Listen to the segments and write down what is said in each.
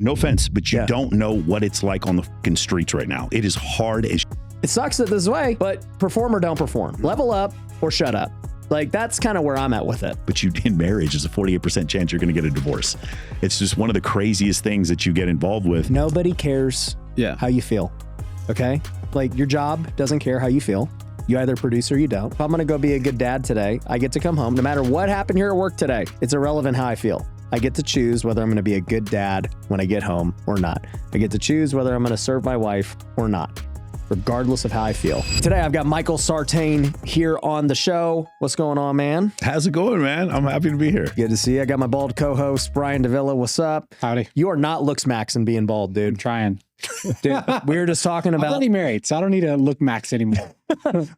No offense, but you don't know what it's like on the fucking streets right now. It is hard as It sucks that this way, but perform or don't perform. Level up or shut up. Like, that's kind of where I'm at with it. But you in marriage, there's a 48% chance you're going to get a divorce. It's just one of the craziest things that you get involved with. Nobody cares how you feel, okay? Like, your job doesn't care how you feel. You either produce or you don't. If I'm going to go be a good dad today, I get to come home. No matter what happened here at work today, it's irrelevant how I feel. I get to choose whether I'm going to be a good dad when I get home or not. I get to choose whether I'm going to serve my wife or not, regardless of how I feel. Today, I've got Michael Sartain here on the show. What's going on, man? How's it going, man? I'm happy to be here. Good to see you. I got my bald co-host, Brian Davila. What's up? Howdy. You are not looks maxing being bald, dude. I'm trying. Dude, we were just talking about... I'm already married, so I don't need to look max anymore.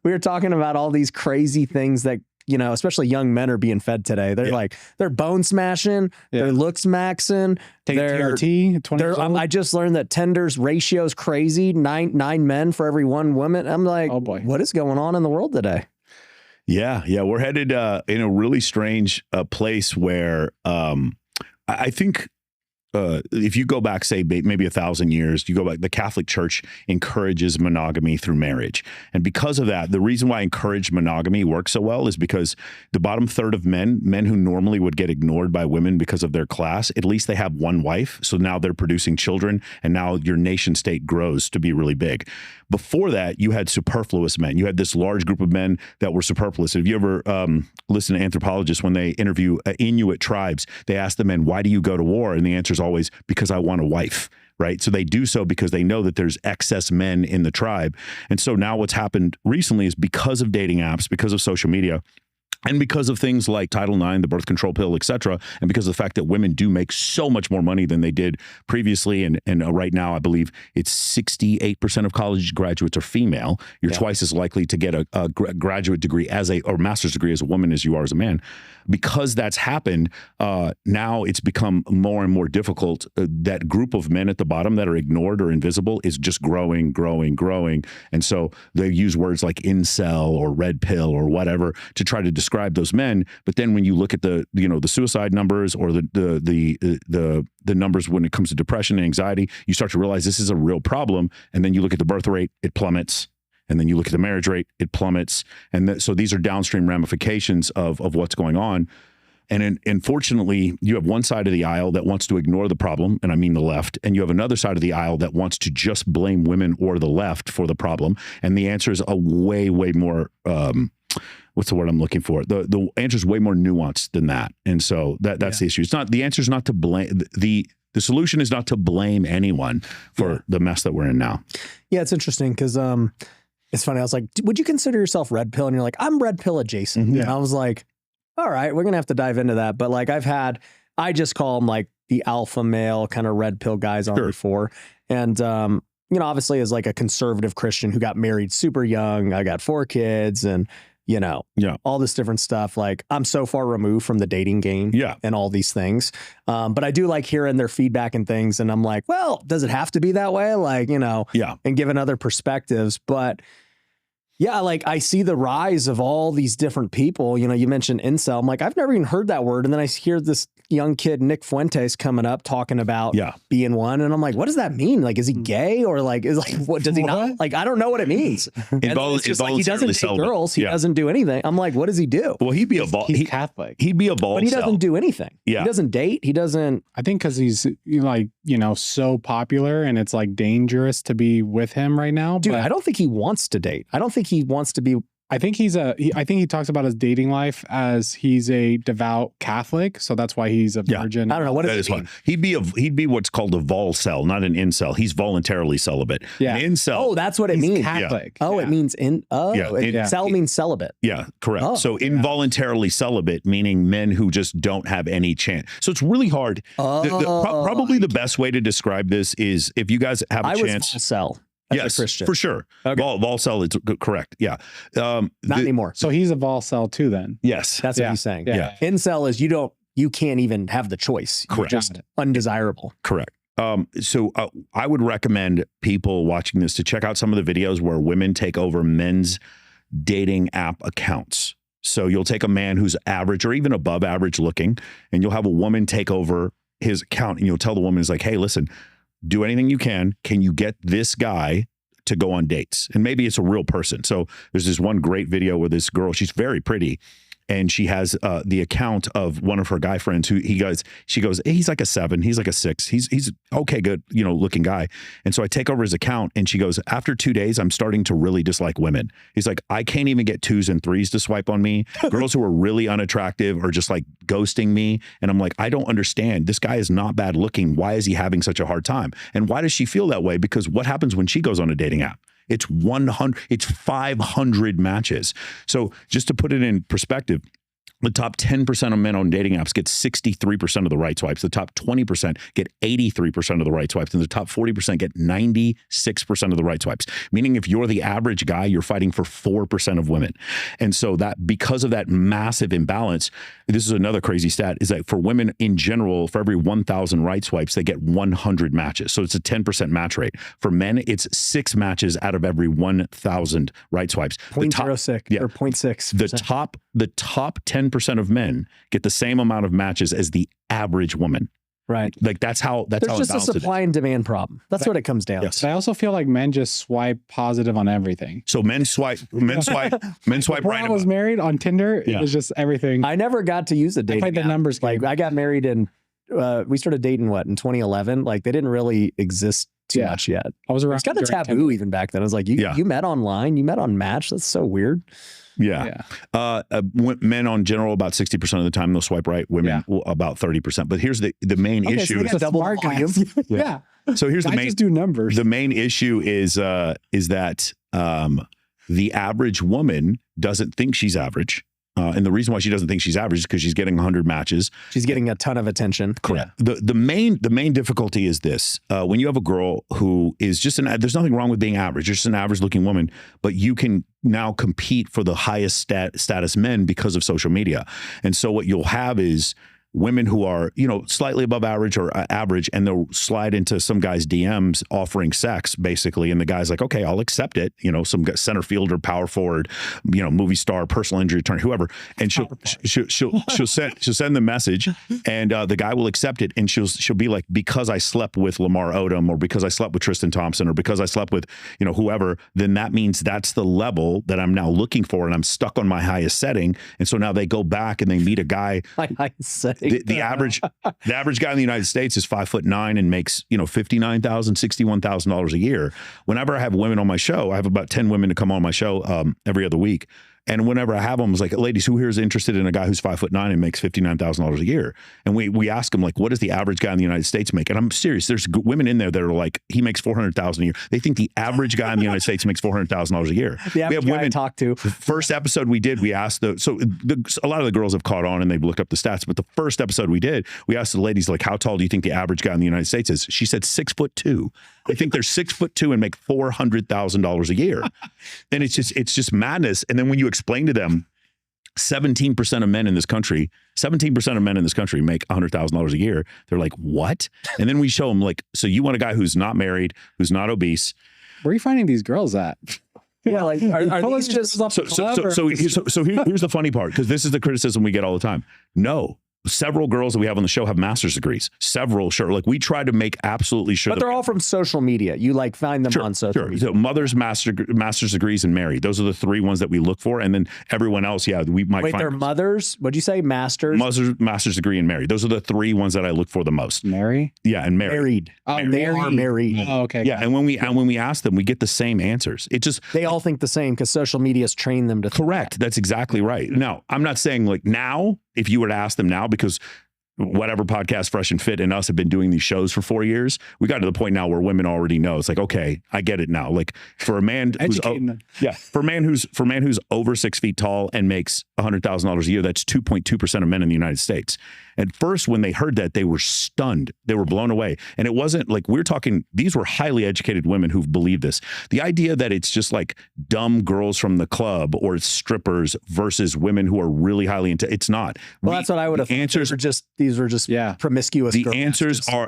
We were talking about all these crazy things that, you know, especially young men are being fed today. They're like, they're bone smashing, they're looks maxing. Take TRT, 20 years old. I just learned that Tinder's ratio is crazy. Nine men for every one woman. I'm like, oh boy, what is going on in the world today? Yeah. We're headed in a really strange place where I think if you go back, say, maybe 1,000 years, you go back, the Catholic Church encourages monogamy through marriage. And because of that, the reason why encouraged monogamy works so well is because the bottom third of men who normally would get ignored by women because of their class, at least they have one wife. So now they're producing children, and now your nation state grows to be really big. Before that, you had superfluous men. You had this large group of men that were superfluous. If you ever listen to anthropologists, when they interview Inuit tribes, they ask the men, why do you go to war? And the answer is always, because I want a wife, right? So they do so because they know that there's excess men in the tribe. And so now what's happened recently is because of dating apps, because of social media, and because of things like Title IX, the birth control pill, et cetera, and because of the fact that women do make so much more money than they did previously, and right now I believe it's 68% of college graduates are female. You're twice as likely to get a graduate degree or master's degree as a woman as you are as a man. Because that's happened, now it's become more and more difficult. That group of men at the bottom that are ignored or invisible is just growing. And so they use words like incel or red pill or whatever to try to describe those men. But then when you look at the suicide numbers or the numbers when it comes to depression and anxiety, you start to realize this is a real problem. And then you look at the birth rate, it plummets. And then you look at the marriage rate, it plummets. And so these are downstream ramifications of what's going on. And unfortunately, you have one side of the aisle that wants to ignore the problem, and I mean the left, and you have another side of the aisle that wants to just blame women or the left for the problem. And the answer is a way more, what's the word I'm looking for? The answer is way more nuanced than that. And so that's the issue. The answer is not to blame. The solution is not to blame anyone for the mess that we're in now. Yeah, it's interesting because it's funny. I was like, would you consider yourself red pill? And you're like, I'm red pill adjacent. Mm-hmm. And I was like, all right, we're going to have to dive into that. But like I just call them like the alpha male kind of red pill guys on before. And, obviously as like a conservative Christian who got married super young, I got 4 kids and, all this different stuff. Like I'm so far removed from the dating game and all these things. But I do like hearing their feedback and things. And I'm like, well, does it have to be that way? Like, and giving other perspectives. But like I see the rise of all these different people. You mentioned incel. I'm like, I've never even heard that word. And then I hear this young kid, Nick Fuentes, coming up talking about being one. And I'm like, what does that mean? Like, is he gay or what does he not? Like, I don't know what it means. It's just like he doesn't date girls. He doesn't do anything. I'm like, what does he do? Well, he's Catholic. He'd be a ball But he doesn't do anything. Yeah. He doesn't date. He doesn't. I think because he's so popular and it's like dangerous to be with him right now. Dude, I don't think he wants to date. I don't think he wants to be. I think I think he talks about his dating life as he's a devout Catholic, so that's why he's a virgin. I don't know what does it mean. He'd be what's called a vol-cel, not an incel. He's voluntarily celibate. Yeah. An incel. Oh, that's what it means. Catholic. Yeah. Oh, it means cel means celibate. Yeah, correct. Oh, so involuntarily celibate, meaning men who just don't have any chance. So it's really hard. Probably the best way to describe this is if you guys have a chance. I was vol-cel. Yes, a Christian. For sure. Okay. Vol-cel is correct. Yeah. Not anymore. So he's a vol-cel too then? Yes. That's what he's saying. Yeah. Incel is you can't even have the choice. Correct. You're just undesirable. Correct. So I would recommend people watching this to check out some of the videos where women take over men's dating app accounts. So you'll take a man who's average or even above average looking, and you'll have a woman take over his account and you'll tell the woman is like, hey, listen, do anything you can. Can you get this guy to go on dates? And maybe it's a real person. So there's this one great video where this girl, she's very pretty, and she has the account of one of her guy friends who she goes, he's like a 7, he's like a 6. He's okay, good, looking guy. And so I take over his account and she goes, after 2 days, I'm starting to really dislike women. He's like, I can't even get 2s and 3s to swipe on me. Girls who are really unattractive are just like ghosting me. And I'm like, I don't understand. This guy is not bad looking. Why is he having such a hard time? And why does she feel that way? Because what happens when she goes on a dating app? It's 500 matches. So just to put it in perspective, the top 10% of men on dating apps get 63% of the right swipes. The top 20% get 83% of the right swipes. And the top 40% get 96% of the right swipes. Meaning if you're the average guy, you're fighting for 4% of women. And so that because of that massive imbalance, this is another crazy stat, is that for women in general, for every 1,000 right swipes, they get 100 matches. So it's a 10% match rate. For men, it's 6 matches out of every 1,000 right swipes. 0.06 or 0.6%. The top 10% of men get the same amount of matches as the average woman. Right. Like that's how There's just a supply and demand problem. That's what it comes down Yes. to. I also feel like men just swipe positive on everything. So men swipe Before right. I was married on Tinder, it was just everything. I never got to use a dating played the app. numbers Like game. I got married in we started dating in 2011. Like they didn't really exist too much yet. I was around. It's kind of during taboo Tinder. even back then. I was like, you met online, you met on Match. That's so weird. Yeah. Men on general, about 60% of the time they'll swipe right. Women about 30%. But here's the main issue. So they got double Smart volume. guys. Yeah. So here's the I main just do numbers. The main issue is that the average woman doesn't think she's average. And the reason why she doesn't think she's average is because she's getting 100 matches. She's getting a ton of attention. Correct. Yeah. The main difficulty is this: when you have a girl who is just there's nothing wrong with being average. You're just an average looking woman, but you can now compete for the highest status men because of social media. And so what you'll have is women who are, slightly above average or average, and they'll slide into some guy's DMs offering sex, basically. And the guy's like, okay, I'll accept it. Some center fielder, power forward, movie star, personal injury attorney, whoever. And she'll send the message, and the guy will accept it. And she'll be like, because I slept with Lamar Odom, or because I slept with Tristan Thompson, or because I slept with, whoever, then that means that's the level that I'm now looking for, and I'm stuck on my highest setting. And so now they go back and they meet a guy. The average guy in the United States is 5'9" and makes $59,000, $61,000 a year. Whenever I have women on my show, I have about 10 women to come on my show every other week. And whenever I have them, it's like, ladies, who here is interested in a guy who's 5'9" and makes $59,000 a year? And we ask them, like, what does the average guy in the United States make? And I'm serious. There's women in there that are like, he makes $400,000 a year. They think the average guy in the United States makes $400,000 a year. The average guy I talk to. The first episode we did, we asked a lot of the girls have caught on and they've looked up the stats. But the first episode we did, we asked the ladies, like, how tall do you think the average guy in the United States is? She said 6'2". They think they're 6'2" and make $400,000 a year. And it's just madness. And then when you explain to them, 17% of men in this country make $100,000 a year. They're like, what? And then we show them, like, so you want a guy who's not married, who's not obese. Where are you finding these girls at? Yeah, like are these just So here's the funny part, because this is the criticism we get all the time. No. Several girls that we have on the show have master's degrees. Several, sure. Like, we try to make absolutely sure. But they're all from social media. You find them on social media. So mother's master's degrees and married. Those are the 3 ones that we look for. And then everyone else, we might find. Wait, they're mothers? What'd you say? Master's degree and married. Those are the 3 ones that I look for the most. Mary? Yeah, and married. Oh, they are married. Oh, okay. Yeah, and when we ask them, we get the same answers. They all think the same because social media's trained them to correct. That's exactly right. Now, I'm not saying like now, if you were to ask them now, because whatever podcast Fresh and Fit and us have been doing these shows for 4 years, we got to the point now where women already know. It's like, okay, I get it now. Like, for a man for a man who's over 6 feet tall and makes $100,000 a year, that's 2.2% of men in the United States. At first, when they heard that, they were stunned. They were blown away. And it wasn't like, we're talking, these were highly educated women who've believed this. The idea that it's just like dumb girls from the club or it's strippers versus women who are really highly into, it's not. Well, that's what I would have thought. These were just promiscuous girls.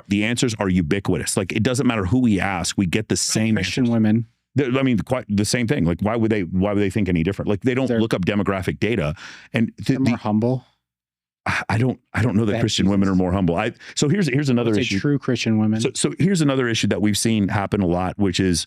The answers are ubiquitous. Like, it doesn't matter who we ask, we get the same Christian women. I mean, quite the same thing. Like, why would they think any different? Like, they don't look up demographic data, and they're more humble. I don't know that Christian women are more humble. So here's another issue. True Christian women. So here's another issue that we've seen happen a lot, which is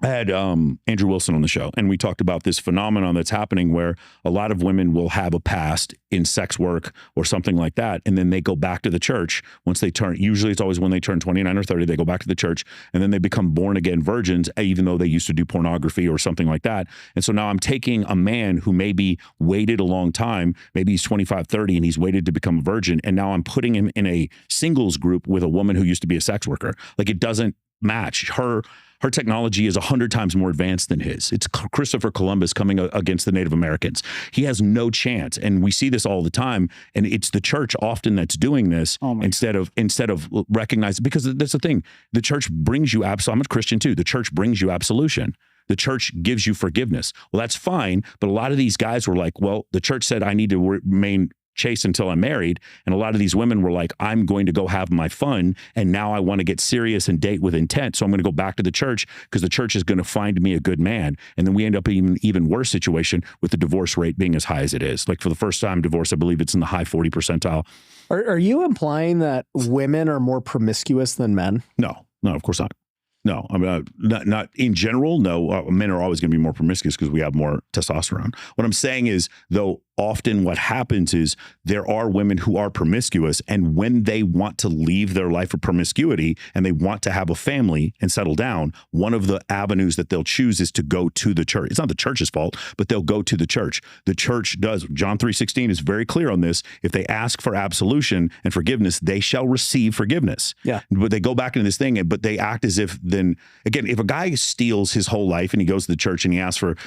I had Andrew Wilson on the show, and we talked about this phenomenon that's happening where a lot of women will have a past in sex work or something like that, and then they go back to the church once they turn, usually it's always when they turn 29 or 30, they go back to the church, and then they become born again virgins, even though they used to do pornography or something like that. And so now I'm taking a man who maybe waited a long time, maybe he's 25, 30, and he's waited to become a virgin, and now I'm putting him in a singles group with a woman who used to be a sex worker. Like, it doesn't match. Her technology is 100 times more advanced than his. It's Christopher Columbus coming against the Native Americans. He has no chance. And we see this all the time. And it's the church often that's doing this instead of recognizing, because that's the thing. The church brings you absolution. I'm a Christian too. The church brings you absolution. The church gives you forgiveness. Well, that's fine. But a lot of these guys were like, well, the church said I need to remain chaste until I'm married. And a lot of these women were like, I'm going to go have my fun. And now I want to get serious and date with intent. So I'm going to go back to the church because the church is going to find me a good man. And then we end up in an even worse situation with the divorce rate being as high as it is. Like, for the first time divorce, I believe it's in the high 40 percentile. Are you implying that women are more promiscuous than men? No, of course not. No, I mean, not in general. No, men are always going to be more promiscuous because we have more testosterone. What I'm saying is, though, often what happens is there are women who are promiscuous, and when they want to leave their life of promiscuity and they want to have a family and settle down, one of the avenues that they'll choose is to go to the church. It's not the church's fault, but they'll go to the church. The church does. John 3:16 is very clear on this. If they ask for absolution and forgiveness, they shall receive forgiveness. Yeah. But they go back into this thing, but they act as if, then again, if a guy steals his whole life and he goes to the church and he asks for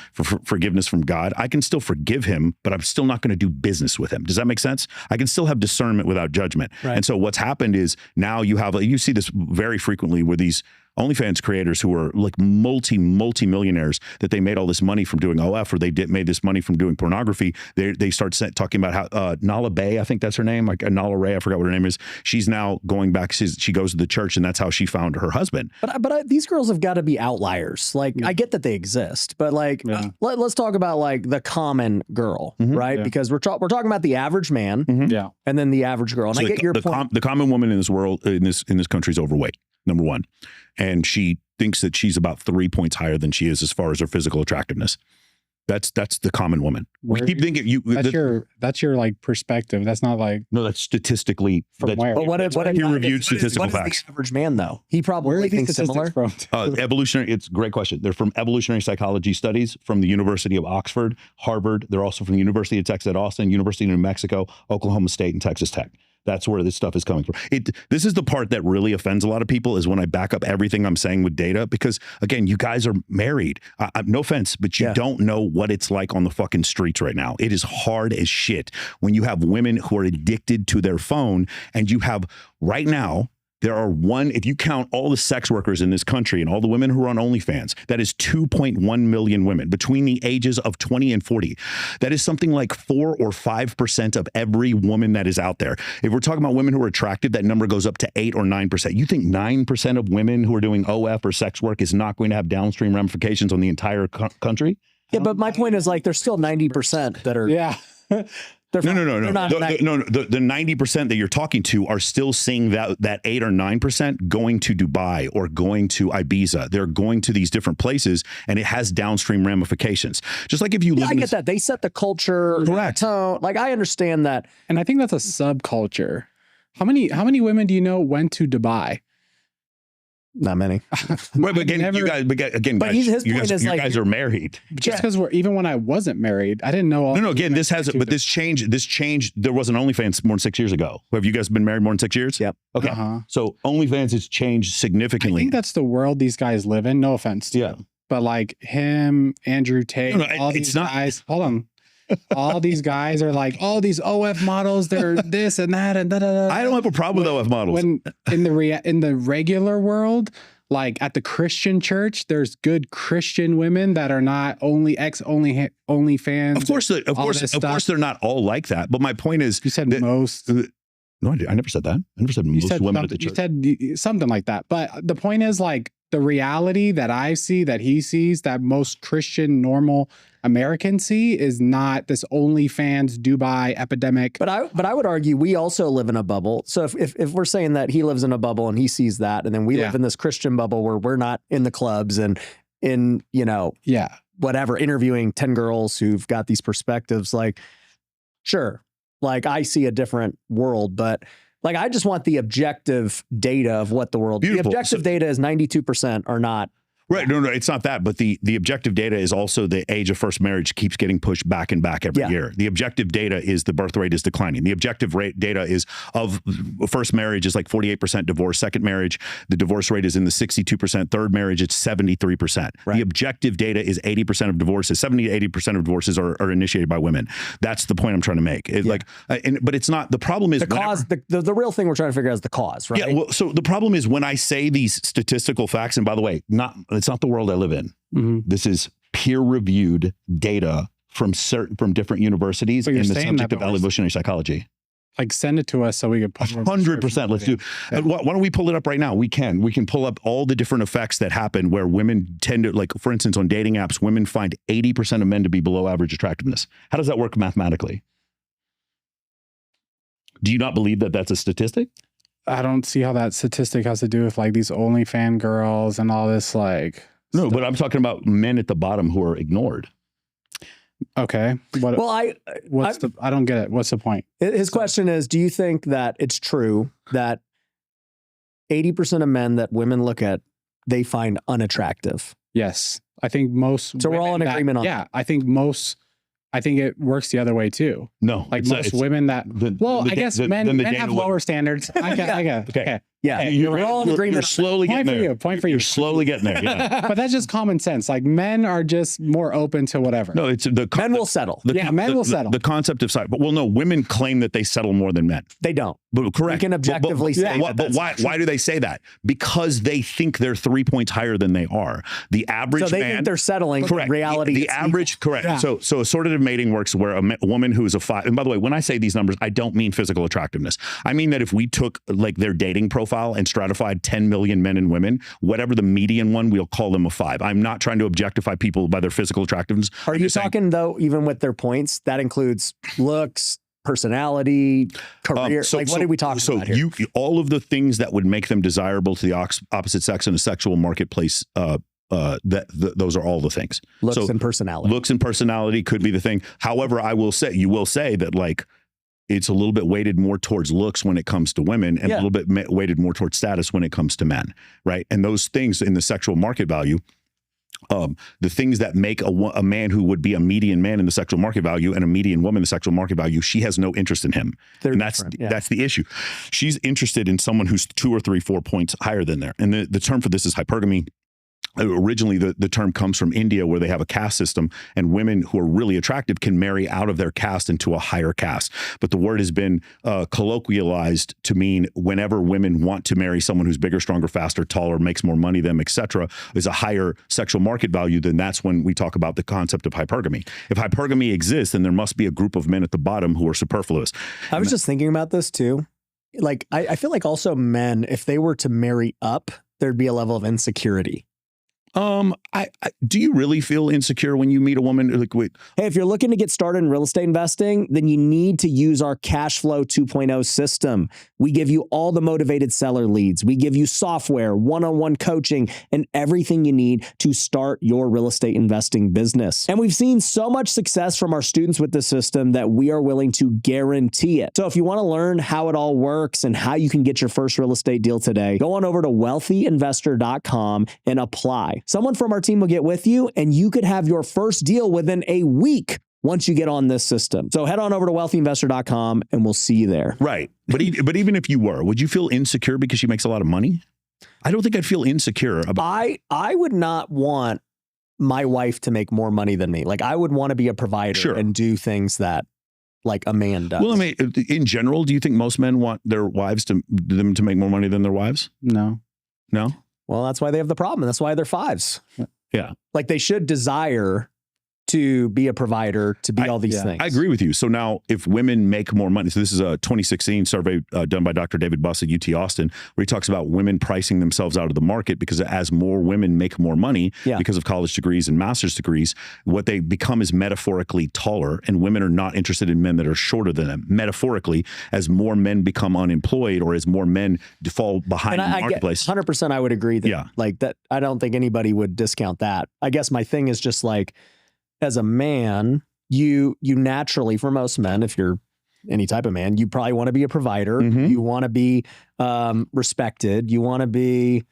forgiveness from God, I can still forgive him, but I'm still not going to do business with him. Does that make sense? I can still have discernment without judgment. Right. And so what's happened is now you see this very frequently with these OnlyFans creators who are like multi-millionaires, that they made all this money from doing OF, or they made this money from doing pornography. They start talking about how Nala Bay, I think that's her name, like Nala Ray, I forgot what her name is. She's now going back. She goes to the church, and that's how she found her husband. But these girls have got to be outliers. Like, I get that they exist, but like, let's talk about like the common girl, right? Yeah. Because we're talking about the average man, and then the average girl. And so I get your point. The common woman in this world, in this country, is overweight. Number one. And she thinks that she's about 3 points higher than she is as far as her physical attractiveness. That's the common woman. We keep thinking that's your like perspective. That's not like, no, that's statistically from where. But what peer-reviewed statistical facts. The average man though? He probably thinks similar. From? Evolutionary. It's a great question. They're from evolutionary psychology studies from the University of Oxford, Harvard. They're also from the University of Texas at Austin, University of New Mexico, Oklahoma State, and Texas Tech. That's where this stuff is coming from. This is the part that really offends a lot of people, is when I back up everything I'm saying with data, because again, you guys are married. No offense, but you don't know what it's like on the fucking streets right now. It is hard as shit when you have women who are addicted to their phone, and you have right now, there are if you count all the sex workers in this country and all the women who are on OnlyFans, that is 2.1 million women between the ages of 20 and 40. That is something like 4 or 5% of every woman that is out there. If we're talking about women who are attractive, that number goes up to 8 or 9%. You think 9% of women who are doing OF or sex work is not going to have downstream ramifications on the entire country? Yeah, but my point is, like, there's still 90% that are... Yeah. No. The 90% that you're talking to are still seeing that 8 or 9% going to Dubai or going to Ibiza. They're going to these different places, and it has downstream ramifications. Just like if you live I get that. They set the culture. Correct. Tone. Like, I understand that. And I think that's a subculture. How many women do you know went to Dubai? Not many. But again, you guys are married. Just because even when I wasn't married, I didn't know all. No. Again, this changed. There wasn't OnlyFans more than 6 years ago. Have you guys been married more than 6 years? Yep. Okay. So OnlyFans has changed significantly. I think that's the world these guys live in. No offense to you. But like him, Andrew Tate, all these guys. Hold on. All these guys are like, all these OF models, they're this and that and da. I don't have a problem with OF models. When in the regular world, like at the Christian church, there's good Christian women that are not OnlyFans. Of course, they're not all like that. But my point is, you said most. No, I never said that. I never said most women at the church. You said something like that. But the point is, like, the reality that I see, that he sees, that most Christian normal Americans see is not this OnlyFans Dubai epidemic. But I would argue we also live in a bubble. So if we're saying that he lives in a bubble and he sees that, and then we live in this Christian bubble where we're not in the clubs and in, whatever, interviewing 10 girls who've got these perspectives, like, sure, like I see a different world, but like, I just want the objective data of what the world, Beautiful. the objective data is 92% are not. Right. No, it's not that. But the objective data is also the age of first marriage keeps getting pushed back and back every year. The objective data is the birth rate is declining. The objective rate data is of first marriage is like 48% divorce. Second marriage, the divorce rate is in the 62%. Third marriage, it's 73%. Right. The objective data is 80% of divorces, 70 to 80% of divorces are initiated by women. That's the point I'm trying to make. But it's not, the problem is the cause, the real thing we're trying to figure out is the cause, right? Yeah. Well, so the problem is when I say these statistical facts, and by the way, it's not the world I live in. Mm-hmm. This is peer-reviewed data from different universities in the subject of evolutionary psychology. Like, send it to us so we can. 100%. Let's do. Why don't we pull it up right now? We can pull up all the different effects that happen where women tend to, like, for instance, on dating apps, women find 80% of men to be below average attractiveness. How does that work mathematically? Do you not believe that that's a statistic? I don't see how that statistic has to do with like these OnlyFans girls and all this like. No, but I'm talking about men at the bottom who are ignored. Okay. I don't get it. What's the point? His question is, do you think that it's true that 80% of men that women look at, they find unattractive? Yes. I think most. So we're all in agreement on that. I think it works the other way too. No, like most women that. I guess men have lower standards. I get. Okay. Yeah, you're all in agreement. You're slowly getting there. Point for you. You're slowly getting there. Yeah, but that's just common sense. Like men are just more open to whatever. No, it's the men will settle. Men will settle. The concept of but no, women claim that they settle more than men. They don't. But correct. We can objectively say that. But why do they say that? Because they think they're 3 points higher than they are. The average man. So they think they're settling. Correct. Reality. The average. Equal. Correct. Yeah. So assortative mating works where a woman who is a 5. And by the way, when I say these numbers, I don't mean physical attractiveness. I mean that if we took like their dating profile and stratified 10 million men and women, whatever the median one, we'll call them a 5. I'm not trying to objectify people by their physical attractiveness. Are you talking though, even with their points, that includes looks, personality, career? What are we talking about here? All of the things that would make them desirable to the opposite sex in a sexual marketplace, those are all the things. Looks and personality. Looks and personality could be the thing. However, you will say that like it's a little bit weighted more towards looks when it comes to women and a little bit weighted more towards status when it comes to men, right? And those things in the sexual market value, the things that make a man who would be a median man in the sexual market value and a median woman in the sexual market value, she has no interest in him. And that's the issue. She's interested in someone who's 2 or 3, 4 points higher than there. And the term for this is hypergamy. Originally, the term comes from India, where they have a caste system, and women who are really attractive can marry out of their caste into a higher caste. But the word has been colloquialized to mean whenever women want to marry someone who's bigger, stronger, faster, taller, makes more money than them, etc., is a higher sexual market value, then that's when we talk about the concept of hypergamy. If hypergamy exists, then there must be a group of men at the bottom who are superfluous. I was just thinking about this too. Like, I feel like also men, if they were to marry up, there'd be a level of insecurity. Do you really feel insecure when you meet a woman? Like, wait. Hey, if you're looking to get started in real estate investing, then you need to use our Cash Flow 2.0 system. We give you all the motivated seller leads. We give you software, one-on-one coaching, and everything you need to start your real estate investing business. And we've seen so much success from our students with this system that we are willing to guarantee it. So if you want to learn how it all works and how you can get your first real estate deal today, go on over to wealthyinvestor.com and apply. Someone from our team will get with you, and you could have your first deal within a week once you get on this system. So head on over to wealthyinvestor.com and we'll see you there. Right. But even if you were, would you feel insecure because she makes a lot of money? I don't think I'd feel insecure about I would not want my wife to make more money than me. Like, I would want to be a provider and do things that like a man does. Well, I mean, in general, do you think most men want their wives to make more money than their wives? No. Well, that's why they have the problem. And that's why they're 5s. Yeah. Like, they should desire to be a provider, to be all these things. I agree with you. So now if women make more money, so this is a 2016 survey done by Dr. David Buss at UT Austin, where he talks about women pricing themselves out of the market because as more women make more money because of college degrees and master's degrees, what they become is metaphorically taller, and women are not interested in men that are shorter than them. Metaphorically, as more men become unemployed or as more men fall behind in the marketplace. 100% I would agree that like that. I don't think anybody would discount that. I guess my thing is just like, as a man, you naturally, for most men, if you're any type of man, you probably want to be a provider. You want to be respected. You want to be,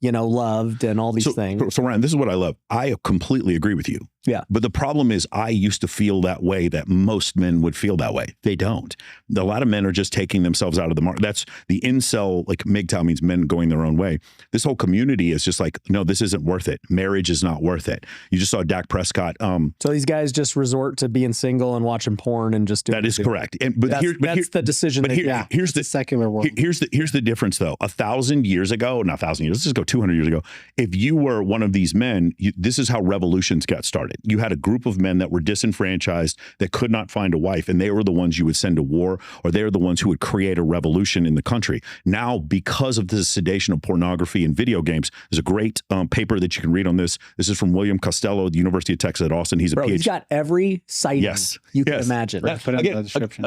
loved and all these things. So Ryan, this is what I love. I completely agree with you. Yeah. But the problem is I used to feel that way, that most men would feel that way. They don't. A lot of men are just taking themselves out of the market. That's the incel, like MGTOW means men going their own way. This whole community is just like, no, this isn't worth it. Marriage is not worth it. You just saw Dak Prescott. So these guys just resort to being single and watching porn and just doing that is correct. But that's the decision. Here's the secular world. Here's the difference though. 1,000 years ago, not 1,000 years, let's just go 200 years ago. If you were one of these men, this is how revolutions got started. You had a group of men that were disenfranchised, that could not find a wife, and they were the ones you would send to war, or they were the ones who would create a revolution in the country. Now, because of the sedation of pornography and video games, there's a great paper that you can read on this. This is from William Costello at the University of Texas at Austin. He's a PhD. He's got every sighting you can imagine. Put it in the description.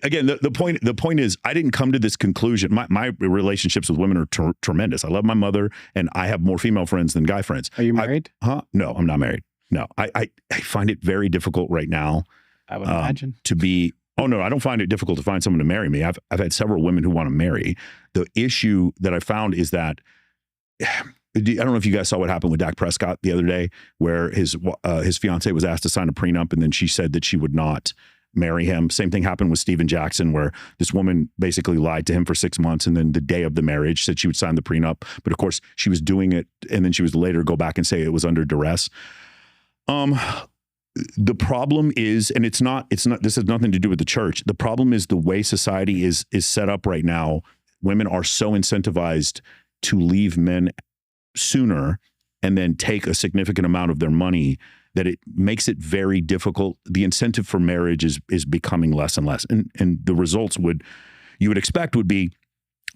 Again, the point is, I didn't come to this conclusion. My relationships with women are tremendous. I love my mother, and I have more female friends than guy friends. Are you married? No, I'm not married. No, I find it very difficult right now. I would imagine to be. Oh no, I don't find it difficult to find someone to marry me. I've had several women who want to marry. The issue that I found is that I don't know if you guys saw what happened with Dak Prescott the other day, where his fiance was asked to sign a prenup, and then she said that she would not marry him. Same thing happened with Steven Jackson, where this woman basically lied to him for 6 months, and then the day of the marriage said she would sign the prenup. But of course, she was doing it, and then she was later go back and say it was under duress. The problem is, and it's not, this has nothing to do with the church. The problem is the way society is set up right now. Women are so incentivized to leave men sooner and then take a significant amount of their money that it makes it very difficult. The incentive for marriage is becoming less and less. And the results you would expect would be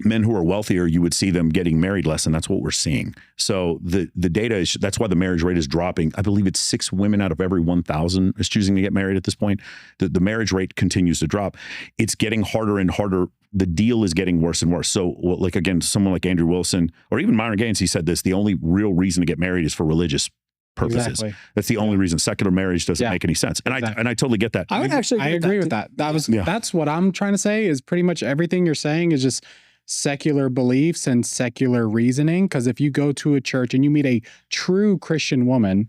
men who are wealthier, you would see them getting married less, and that's what we're seeing. So the data is, that's why the marriage rate is dropping. I believe it's 6 women out of every 1,000 is choosing to get married at this point. The marriage rate continues to drop. It's getting harder and harder. The deal is getting worse and worse. So like, again, someone like Andrew Wilson, or even Myron Gaines, he said this, the only real reason to get married is for religious purposes. Exactly. That's the only reason. Secular marriage doesn't make any sense. And I totally get that. I agree with that. That's what I'm trying to say, is pretty much everything you're saying is just secular beliefs and secular reasoning. Because if you go to a church and you meet a true Christian woman,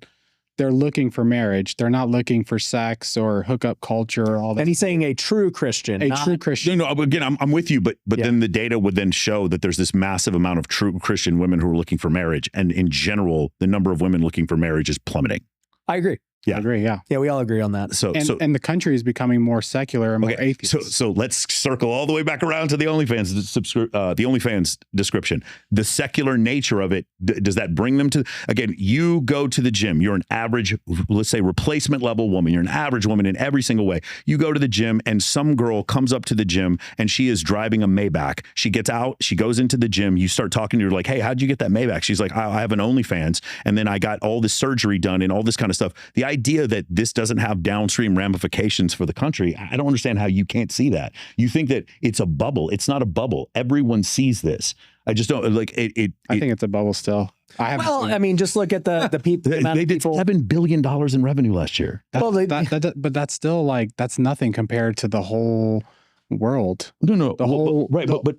they're looking for marriage. They're not looking for sex or hookup culture or all that. And he's saying a true Christian. True Christian. No, again, I'm with you, but then the data would then show that there's this massive amount of true Christian women who are looking for marriage. And in general, the number of women looking for marriage is plummeting. I agree. Yeah. I agree. Yeah. Yeah. We all agree on that. And the country is becoming more secular and more atheist. So let's circle all the way back around to the OnlyFans description. The secular nature of it, does that bring them to, again, you go to the gym, you're an average, let's say replacement level woman. You're an average woman in every single way. You go to the gym and some girl comes up to the gym and she is driving a Maybach. She gets out, she goes into the gym. You start talking to her like, hey, how'd you get that Maybach? She's like, I have an OnlyFans. And then I got all this surgery done and all this kind of stuff. The idea that this doesn't have downstream ramifications for the country, I don't understand how you can't see that. You think that it's a bubble. It's not a bubble. Everyone sees this. I just don't like it. I think it's a bubble still. I mean, just look at the people. They did $7 billion in revenue last year. But that's still like, that's nothing compared to the whole world. No, the whole right. But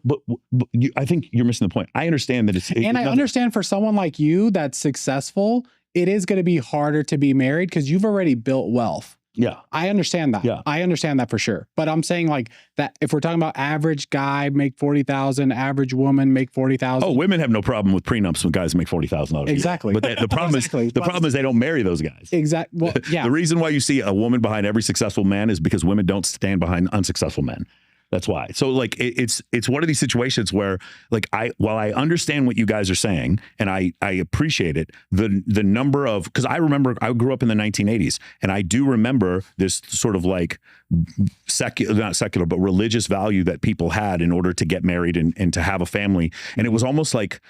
I think you're missing the point. I understand that I understand for someone like you that's successful, it is going to be harder to be married because you've already built wealth. Yeah. I understand that. Yeah. I understand that for sure. But I'm saying like that if we're talking about average guy make 40,000, average woman make 40,000. Oh, women have no problem with prenups when guys make 40,000. Exactly. But the problem is they don't marry those guys. Exactly. Well, yeah. The reason why you see a woman behind every successful man is because women don't stand behind unsuccessful men. That's why. So like it's one of these situations where like while I understand what you guys are saying and I appreciate it, the number of, because I remember I grew up in the 1980s and I do remember this sort of like not secular but religious value that people had in order to get married and to have a family, and it was almost like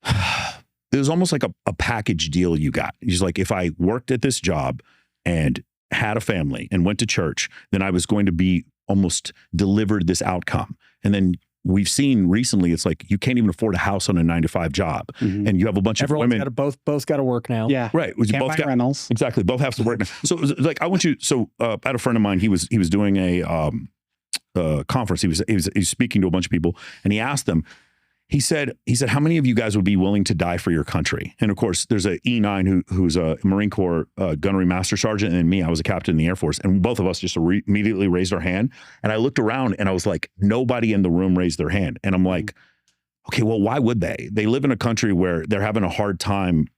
a package deal you got. It's like, if I worked at this job and had a family and went to church, then I was going to be almost delivered this outcome. And then we've seen recently, it's like you can't even afford a house on a 9-to-5 job, and you have a bunch of women. Both got to work now. Yeah, right. Can't both got rentals. Exactly, both have to work now. So like, I want you. So I had a friend of mine. He was doing a conference. He was speaking to a bunch of people, and he asked them. He said, how many of you guys would be willing to die for your country? And of course, there's a E9 who's a Marine Corps gunnery master sergeant, and me, I was a captain in the Air Force. And both of us just immediately raised our hand. And I looked around and I was like, nobody in the room raised their hand. And I'm like, okay, well, why would they? They live in a country where they're having a hard time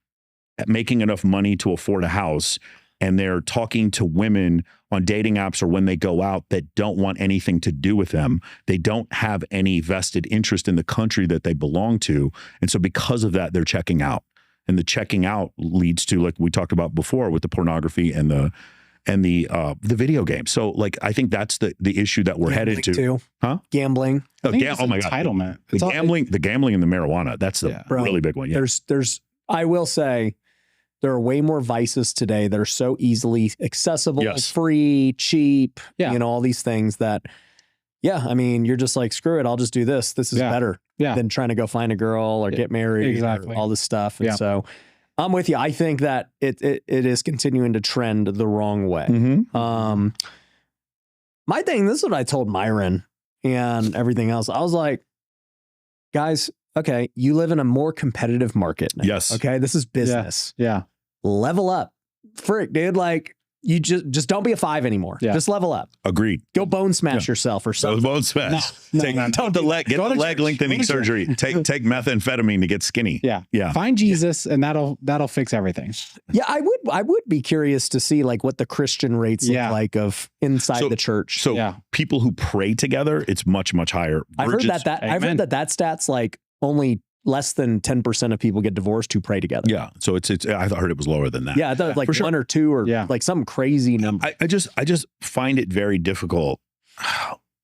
at making enough money to afford a house. And they're talking to women on dating apps or when they go out that don't want anything to do with them. They don't have any vested interest in the country that they belong to. And so because of that, they're checking out. And the checking out leads to, like we talked about before, with the pornography and the video game. So like, I think that's the issue that we're headed to. Too. Huh? Gambling. Oh my God. Entitlement. The gambling and the marijuana. That's the really big one. Yeah. I will say, there are way more vices today that are so easily accessible, free, cheap, all these things that, I mean, you're just like, screw it, I'll just do this. This is better than trying to go find a girl or get married or all this stuff. And so I'm with you. I think that it is continuing to trend the wrong way. Mm-hmm. My thing, this is what I told Myron and everything else. I was like, guys, okay, you live in a more competitive market now. Yes. Okay, this is business. Yeah. Level up. Frick, dude. Like, you just don't be a 5 anymore. Yeah. Just level up. Agreed. Go bone smash yourself or something. Bone smash. Get the leg lengthening surgery. Take methamphetamine to get skinny. Yeah. Find Jesus and that'll fix everything. Yeah, I would be curious to see like what the Christian rates look like of inside the church. So people who pray together, it's much, much higher. I've heard that stat's like only less than 10% of people get divorced who pray together. Yeah. So I heard it was lower than that. Yeah. I thought like 1 or 2 or like some crazy number. I just find it very difficult.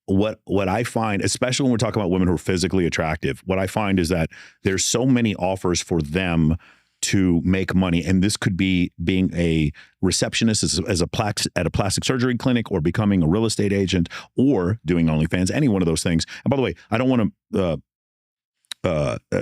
What I find, especially when we're talking about women who are physically attractive, what I find is that there's so many offers for them to make money. And this could be being a receptionist at a plastic surgery clinic, or becoming a real estate agent, or doing OnlyFans, any one of those things. And by the way, I don't want to,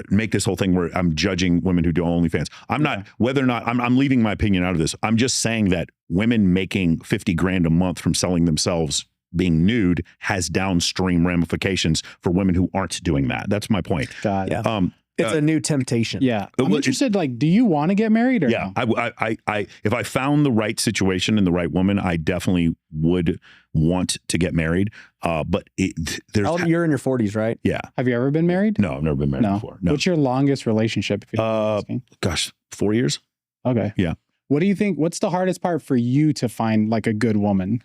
make this whole thing where I'm judging women who do OnlyFans. I'm not, whether or not I'm leaving my opinion out of this. I'm just saying that women making $50,000 a month from selling themselves being nude has downstream ramifications for women who aren't doing that. That's my point. Got it. It's a new temptation. Yeah. I'm interested, like, do you want to get married or no? I if I found the right situation and the right woman, I definitely would want to get married. But you're in your 40s, right? Yeah. Have you ever been married? No, I've never been married before. No. What's your longest relationship? If you're gosh, 4 years. Okay. Yeah. What do you think? What's the hardest part for you to find like a good woman?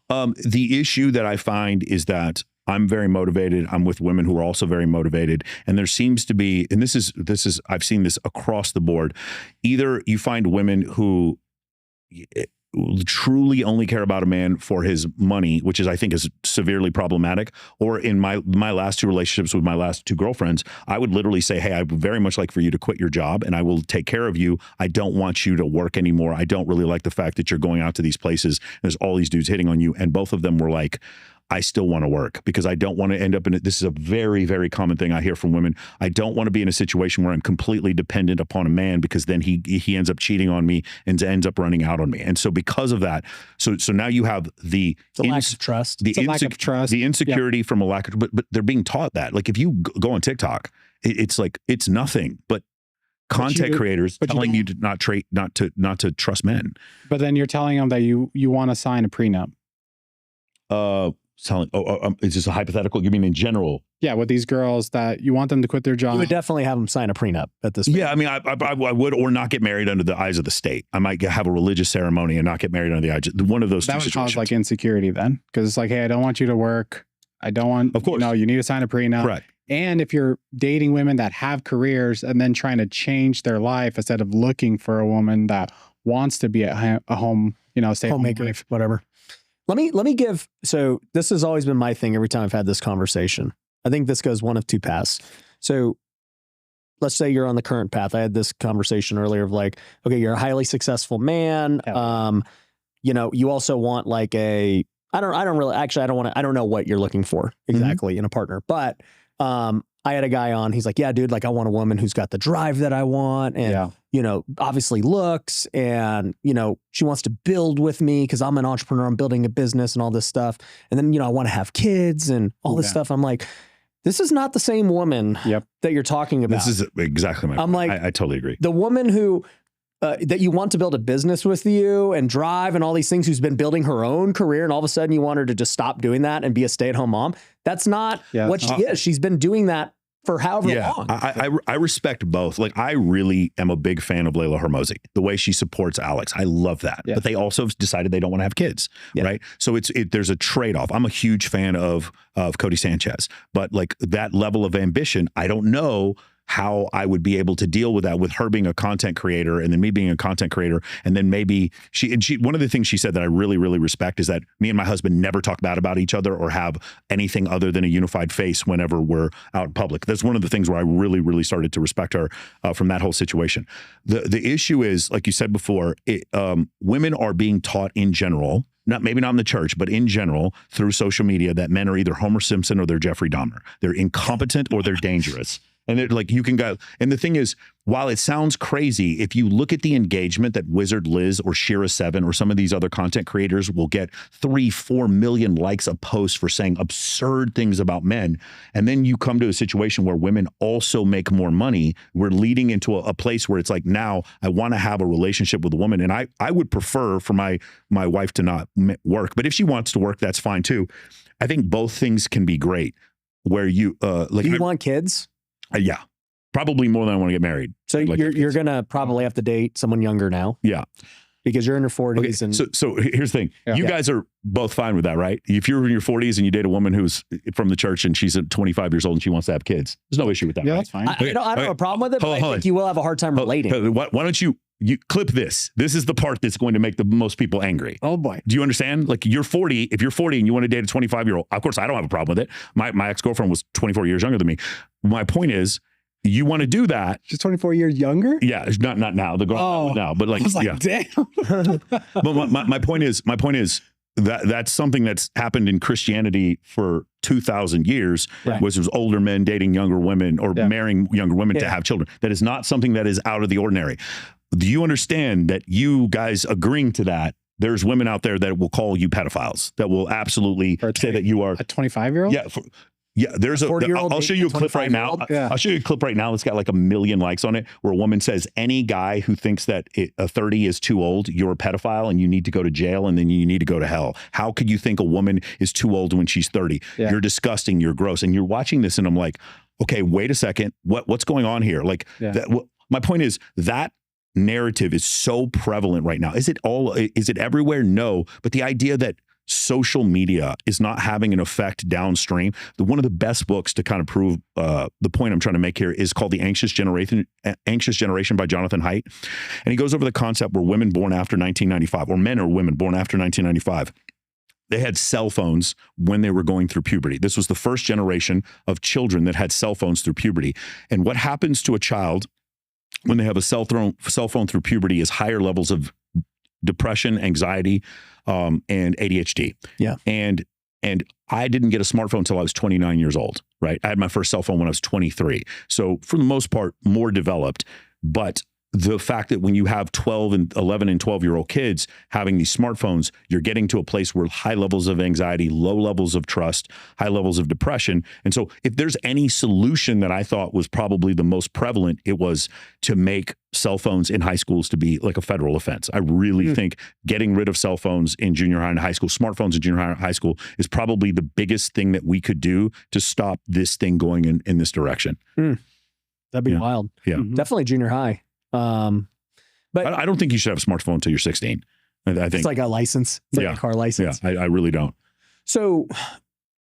The issue that I find is that I'm very motivated. I'm with women who are also very motivated. And there seems to be, and this is, I've seen this across the board. Either you find women who truly only care about a man for his money, which I think is severely problematic. Or in my last 2 relationships with my last 2 girlfriends, I would literally say, hey, I would very much like for you to quit your job and I will take care of you. I don't want you to work anymore. I don't really like the fact that you're going out to these places. There's all these dudes hitting on you. And both of them were like, I still want to work because I don't want to end up in it. This is a very, very common thing I hear from women. I don't want to be in a situation where I'm completely dependent upon a man, because then he ends up cheating on me and ends up running out on me. And so because of that, so now you have the lack of trust, the insecurity from a lack of, but they're being taught that. Like if you go on TikTok, it's like, it's nothing but content creators telling you to not to trust men. But then you're telling them that you want to sign a prenup. Is this a hypothetical? You mean in general? Yeah, with these girls that you want them to quit their job. You would definitely have them sign a prenup at this point. Yeah, I mean, I would, or not get married under the eyes of the state. I might have a religious ceremony and not get married under the eyes. One of those. That would cause like insecurity then, because it's like, hey, I don't want you to work. I don't want, of course, you need to sign a prenup. Right. And if you're dating women that have careers and then trying to change their life instead of looking for a woman that wants to be at a home, stay homemaker, whatever. Let me give, so this has always been my thing every time I've had this conversation. I think this goes one of two paths. So let's say you're on the current path. I had this conversation earlier of like, okay, you're a highly successful man. You also want like I don't know what you're looking for exactly in a partner, but I had a guy on, he's like, yeah, dude, like I want a woman who's got the drive that I want. And, obviously looks and, she wants to build with me because I'm an entrepreneur, I'm building a business and all this stuff. And then, I want to have kids and all this stuff. I'm like, this is not the same woman that you're talking about. This is exactly my point. I'm like, I totally agree. The woman who, that you want to build a business with you and drive and all these things, who's been building her own career, and all of a sudden you want her to just stop doing that and be a stay-at-home mom. That's not what she is. She's been doing that for however long. I respect both. Like, I really am a big fan of Layla Hermosi, the way she supports Alex. I love that. Yeah. But they also decided they don't want to have kids, right? So there's a trade-off. I'm a huge fan of Cody Sanchez, but like that level of ambition, I don't know how I would be able to deal with that, with her being a content creator and then me being a content creator. And then maybe she one of the things she said that I really, really respect is that me and my husband never talk bad about each other or have anything other than a unified face whenever we're out in public. That's one of the things where I really, really started to respect her from that whole situation. The issue is, like you said before, women are being taught in general, maybe not in the church, but in general through social media, that men are either Homer Simpson or they're Jeffrey Dahmer. They're incompetent or they're dangerous. And they're like, you can go. And the thing is, while it sounds crazy, if you look at the engagement that Wizard Liz or Shira7 or some of these other content creators will get 3-4 million likes a post for saying absurd things about men. And then you come to a situation where women also make more money. We're leading into a place where it's like, now I want to have a relationship with a woman. And I would prefer for my wife to not work. But if she wants to work, that's fine too. I think both things can be great. Where you like, do you want kids? Yeah, probably more than I want to get married. So you're going to probably have to date someone younger now. Yeah. Because you're in your 40s. Okay, and so here's the thing. Yeah. You guys are both fine with that, right? If you're in your 40s and you date a woman who's from the church and she's 25 years old and she wants to have kids, there's no issue with that. Yeah, right? that's fine. I don't have a problem with it, but I think you will have a hard time relating. Why don't you clip this? This is the part that's going to make the most people angry. Oh boy. Do you understand? Like, you're 40. If you're 40 and you want to date a 25-year-old, of course, I don't have a problem with it. My ex-girlfriend was 24 years younger than me. My point is, you want to do that. She's 24 years younger? Yeah, not now. The girl now, but like, I was like, damn. But my point is that's something that's happened in Christianity for 2,000 years, was older men dating younger women or marrying younger women to have children. That is not something that is out of the ordinary. Do you understand that you guys agreeing to that? There's women out there that will call you pedophiles, that will absolutely say that you are a 25-year-old. Yeah. Yeah, there's I'll show you a clip right now. Yeah. I'll show you a clip right now that's got like 1 million likes on it, where a woman says, any guy who thinks that a 30 is too old, you're a pedophile and you need to go to jail and then you need to go to hell. How could you think a woman is too old when she's 30? Yeah. You're disgusting. You're gross. And you're watching this and I'm like, okay, wait a second. What's going on here? Like, my point is that narrative is so prevalent right now. Is it everywhere? No. But the idea that social media is not having an effect downstream. One of the best books to kind of prove the point I'm trying to make here is called The Anxious Generation by Jonathan Haidt. And he goes over the concept where women born after 1995, or men or women born after 1995, they had cell phones when they were going through puberty. This was the first generation of children that had cell phones through puberty. And what happens to a child when they have a cell phone through puberty is higher levels of depression, anxiety, and ADHD. Yeah. And I didn't get a smartphone until I was 29 years old, right? I had my first cell phone when I was 23. So for the most part, more developed. But the fact that when you have 12 and 11 and 12-year-old kids having these smartphones, you're getting to a place where high levels of anxiety, low levels of trust, high levels of depression. And so if there's any solution that I thought was probably the most prevalent, it was to make cell phones in high schools to be like a federal offense. I really think getting rid of cell phones in junior high and high school, smartphones in junior high and high school, is probably the biggest thing that we could do to stop this thing going in this direction. That'd be wild. Yeah. Definitely junior high. But I don't think you should have a smartphone until you're 16. I think it's like a license. It's like a car license. Yeah, I really don't. So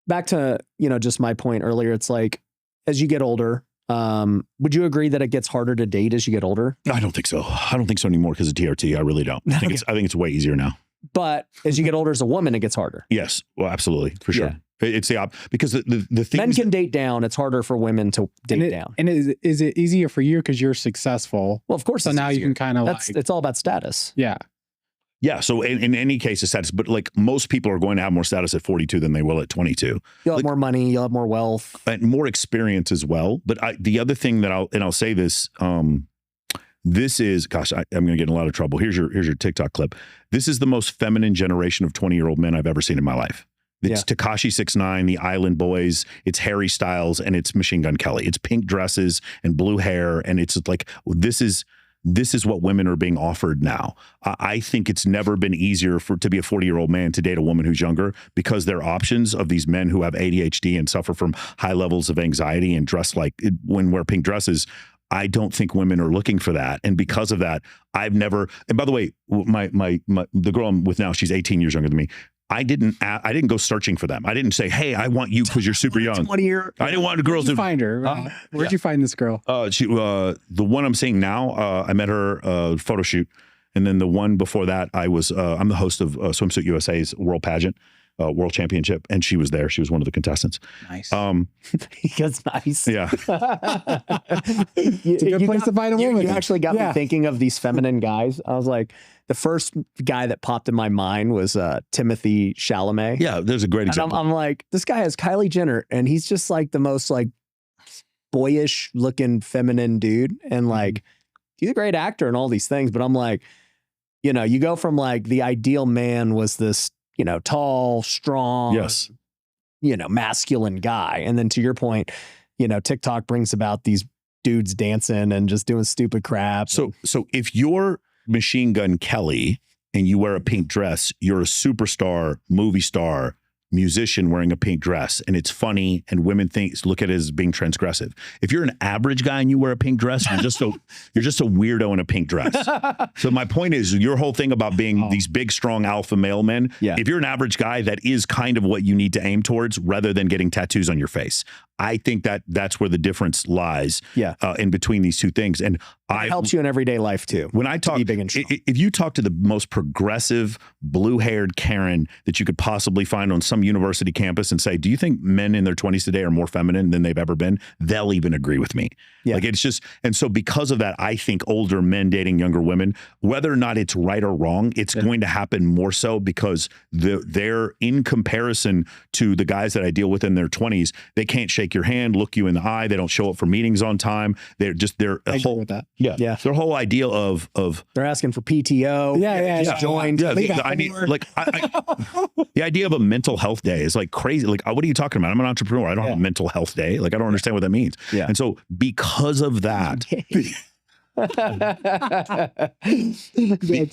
back to, just my point earlier, it's like, as you get older, would you agree that it gets harder to date as you get older? I don't think so. I don't think so anymore because of TRT. I really don't. I think it's way easier now. But as you get older as a woman, it gets harder. Yes. Well, absolutely. For sure. Yeah. It's the because the thing men can date down. It's harder for women to date down. And is it easier for you because you're successful? Well, of course. So now you can kind of it's all about status. Yeah. Yeah. So in any case, it's status, but like most people are going to have more status at 42 than they will at 22. You'll have more money. You'll have more wealth and more experience as well. But the other thing that I'll say this, this is, gosh, I'm going to get in a lot of trouble. Here's your TikTok clip. This is the most feminine generation of 20-year-old men I've ever seen in my life. It's Tekashi 6ix9ine, the Island Boys, it's Harry Styles, and it's Machine Gun Kelly. It's pink dresses and blue hair, and it's like this is what women are being offered now. I think it's never been easier to be a 40-year-old man to date a woman who's younger because their options of these men who have ADHD and suffer from high levels of anxiety and dress like wear pink dresses. I don't think women are looking for that. And because of that, I've never, and by the way, the girl I'm with now, she's 18 years younger than me. I didn't go searching for them. I didn't say, hey, I want you because you're super young. 20-year. I didn't want the girls to find her. Where'd you find this girl? The one I'm seeing now, I met her photo shoot. And then the one before that, I'm the host of Swimsuit USA's World Pageant. World Championship, and she was there. She was one of the contestants. Nice. That's nice. Yeah. It's a good place to find a woman. You actually got me thinking of these feminine guys. I was like, the first guy that popped in my mind was Timothy Chalamet. Yeah, there's a great example. I'm like, this guy has Kylie Jenner, and he's just like the most like boyish looking feminine dude, and like he's a great actor and all these things. But I'm like, you go from like the ideal man was this, tall, strong, yes, masculine guy. And then to your point, TikTok brings about these dudes dancing and just doing stupid crap. So if you're Machine Gun Kelly and you wear a pink dress, you're a superstar, movie star, musician wearing a pink dress, and it's funny, and women look at it as being transgressive. If you're an average guy and you wear a pink dress, you're just a weirdo in a pink dress. So my point is, your whole thing about being these big, strong alpha male men, if you're an average guy, that is kind of what you need to aim towards rather than getting tattoos on your face. I think that's where the difference lies in between these two things. And it helps you in everyday life too. When I talk, if you talk to the most progressive blue-haired Karen that you could possibly find on some university campus and say, do you think men in their 20s today are more feminine than they've ever been? They'll even agree with me. Yeah. Like it's just, and so because of that, I think older men dating younger women, whether or not it's right or wrong, it's going to happen more so because they're in comparison to the guys that I deal with in their 20s, they can't shake your hand, look you in the eye. They don't show up for meetings on time. They're agree with that. Yeah. Their whole idea of they're asking for PTO. Yeah. Joined. Yeah. The idea of a mental health day is like crazy. Like, what are you talking about? I'm an entrepreneur. I don't have a mental health day. Like, I don't understand what that means. Yeah. And so because of that, that's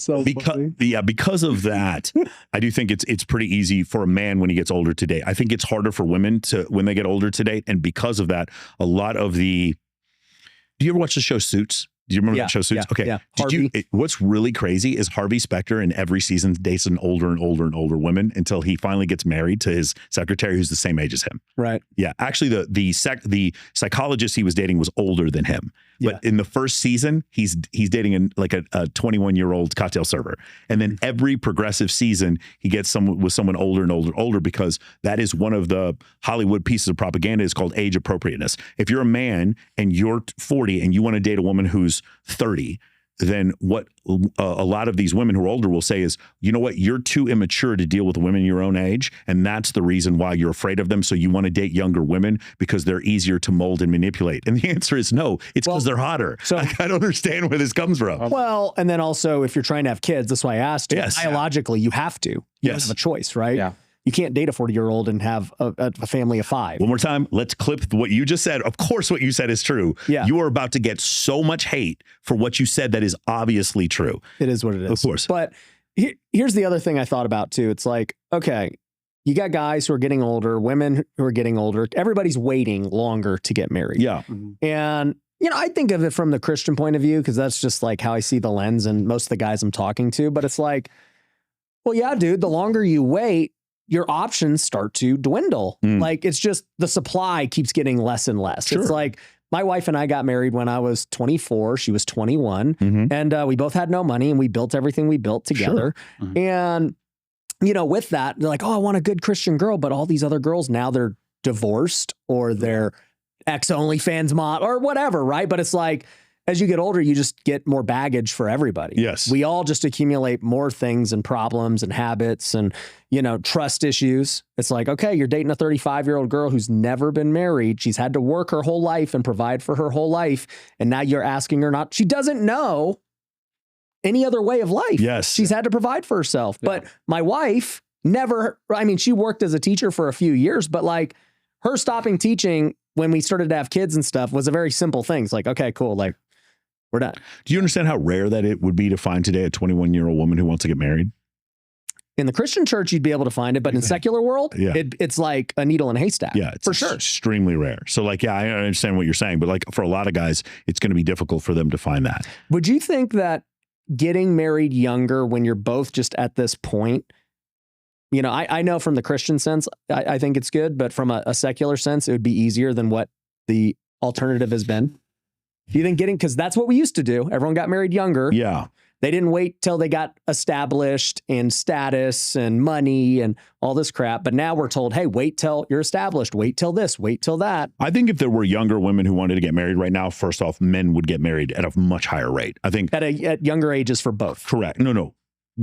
so funny. Because of that, I do think it's pretty easy for a man when he gets older to date. I think it's harder for women when they get older to date. And because of that, a lot of do you ever watch the show Suits? Do you remember that show Suits? Okay. Yeah. What's really crazy is Harvey Specter in every season dates an older and older and older woman until he finally gets married to his secretary who's the same age as him. Right. Yeah. Actually, the psychologist he was dating was older than him. But in the first season, he's dating a 21-year-old cocktail server. And then every progressive season, he gets someone older and older because that is one of the Hollywood pieces of propaganda is called age appropriateness. If you're a man and you're 40 and you want to date a woman who's 30, then what a lot of these women who are older will say is, you know what, you're too immature to deal with women your own age. And that's the reason why you're afraid of them. So you want to date younger women because they're easier to mold and manipulate. And the answer is no, it's because they're hotter. So I don't understand where this comes from. Well, and then also if you're trying to have kids, that's why I asked you, biologically, you have to. You don't have a choice, right? Yeah. You can't date a 40-year-old and have a family of 5. One more time. Let's clip what you just said. Of course, what you said is true. Yeah. You are about to get so much hate for what you said that is obviously true. It is what it is. Of course. But here's the other thing I thought about too. It's like, okay, you got guys who are getting older, women who are getting older. Everybody's waiting longer to get married. Yeah. Mm-hmm. And, I think of it from the Christian point of view because that's just like how I see the lens and most of the guys I'm talking to. But it's like, well, yeah, dude, the longer you wait, your options start to dwindle. Like it's just the supply keeps getting less and less. Sure. It's like my wife and I got married when I was 24. She was 21. And we both had no money and we built everything we built together. Sure. And, you know, with that, they're like, oh, I want a good Christian girl. But all these other girls, now they're divorced or they're ex-OnlyFans mod or whatever, right? But it's like, as you get older, you just get more baggage for everybody. Yes. We all just accumulate more things and problems and habits and, you know, trust issues. It's like, okay, you're dating a 35-year-old girl who's never been married. She's had to work her whole life and provide for her whole life. And now you're asking her not, she doesn't know any other way of life. Yes. She's had to provide for herself. Yeah. But my wife never, I mean, she worked as a teacher for a few years, but like her stopping teaching when we started to have kids and stuff was a very simple thing. It's like, okay, cool. Like, we're done. Do you understand how rare that it would be to find today a 21-year-old woman who wants to get married? In the Christian church, you'd be able to find it, but in secular world, it's like a needle in a haystack. Yeah, it's for sure. Extremely rare. So like, yeah, I understand what you're saying, but like for a lot of guys, it's going to be difficult for them to find that. Would you think that getting married younger when you're both just at this point, you know, I know from the Christian sense, I think it's good, but from a secular sense, it would be easier than what the alternative has been? Do you think because that's what we used to do. Everyone got married younger. Yeah. They didn't wait till they got established and status and money and all this crap. But now we're told, hey, wait till you're established. Wait till this, wait till that. I think if there were younger women who wanted to get married right now, first off, men would get married at a much higher rate. I think at younger ages for both. Correct. No.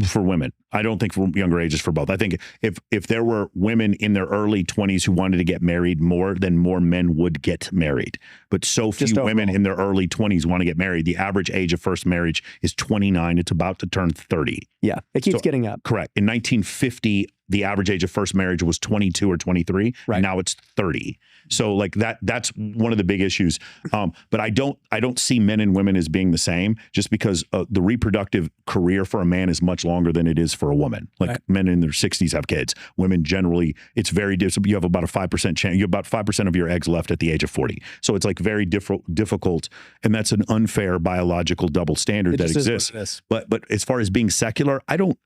For women. I don't think for younger ages for both. I think if there were women in their early 20s who wanted to get married more, then more men would get married. But so few women in their early 20s want to get married. The average age of first marriage is 29. It's about to turn 30. Yeah, it keeps getting up. Correct. In 1950, the average age of first marriage was 22 or 23. Right. Now it's 30. So like that's one of the big issues. But I don't see men and women as being the same, just because the reproductive career for a man is much longer than it is for a woman. Like men in their 60s have kids. Women generally, it's very difficult. You have about a 5% chance. You have about 5% of your eggs left at the age of 40. So it's like very difficult. And that's an unfair biological double standard that exists. But as far as being secular, I don't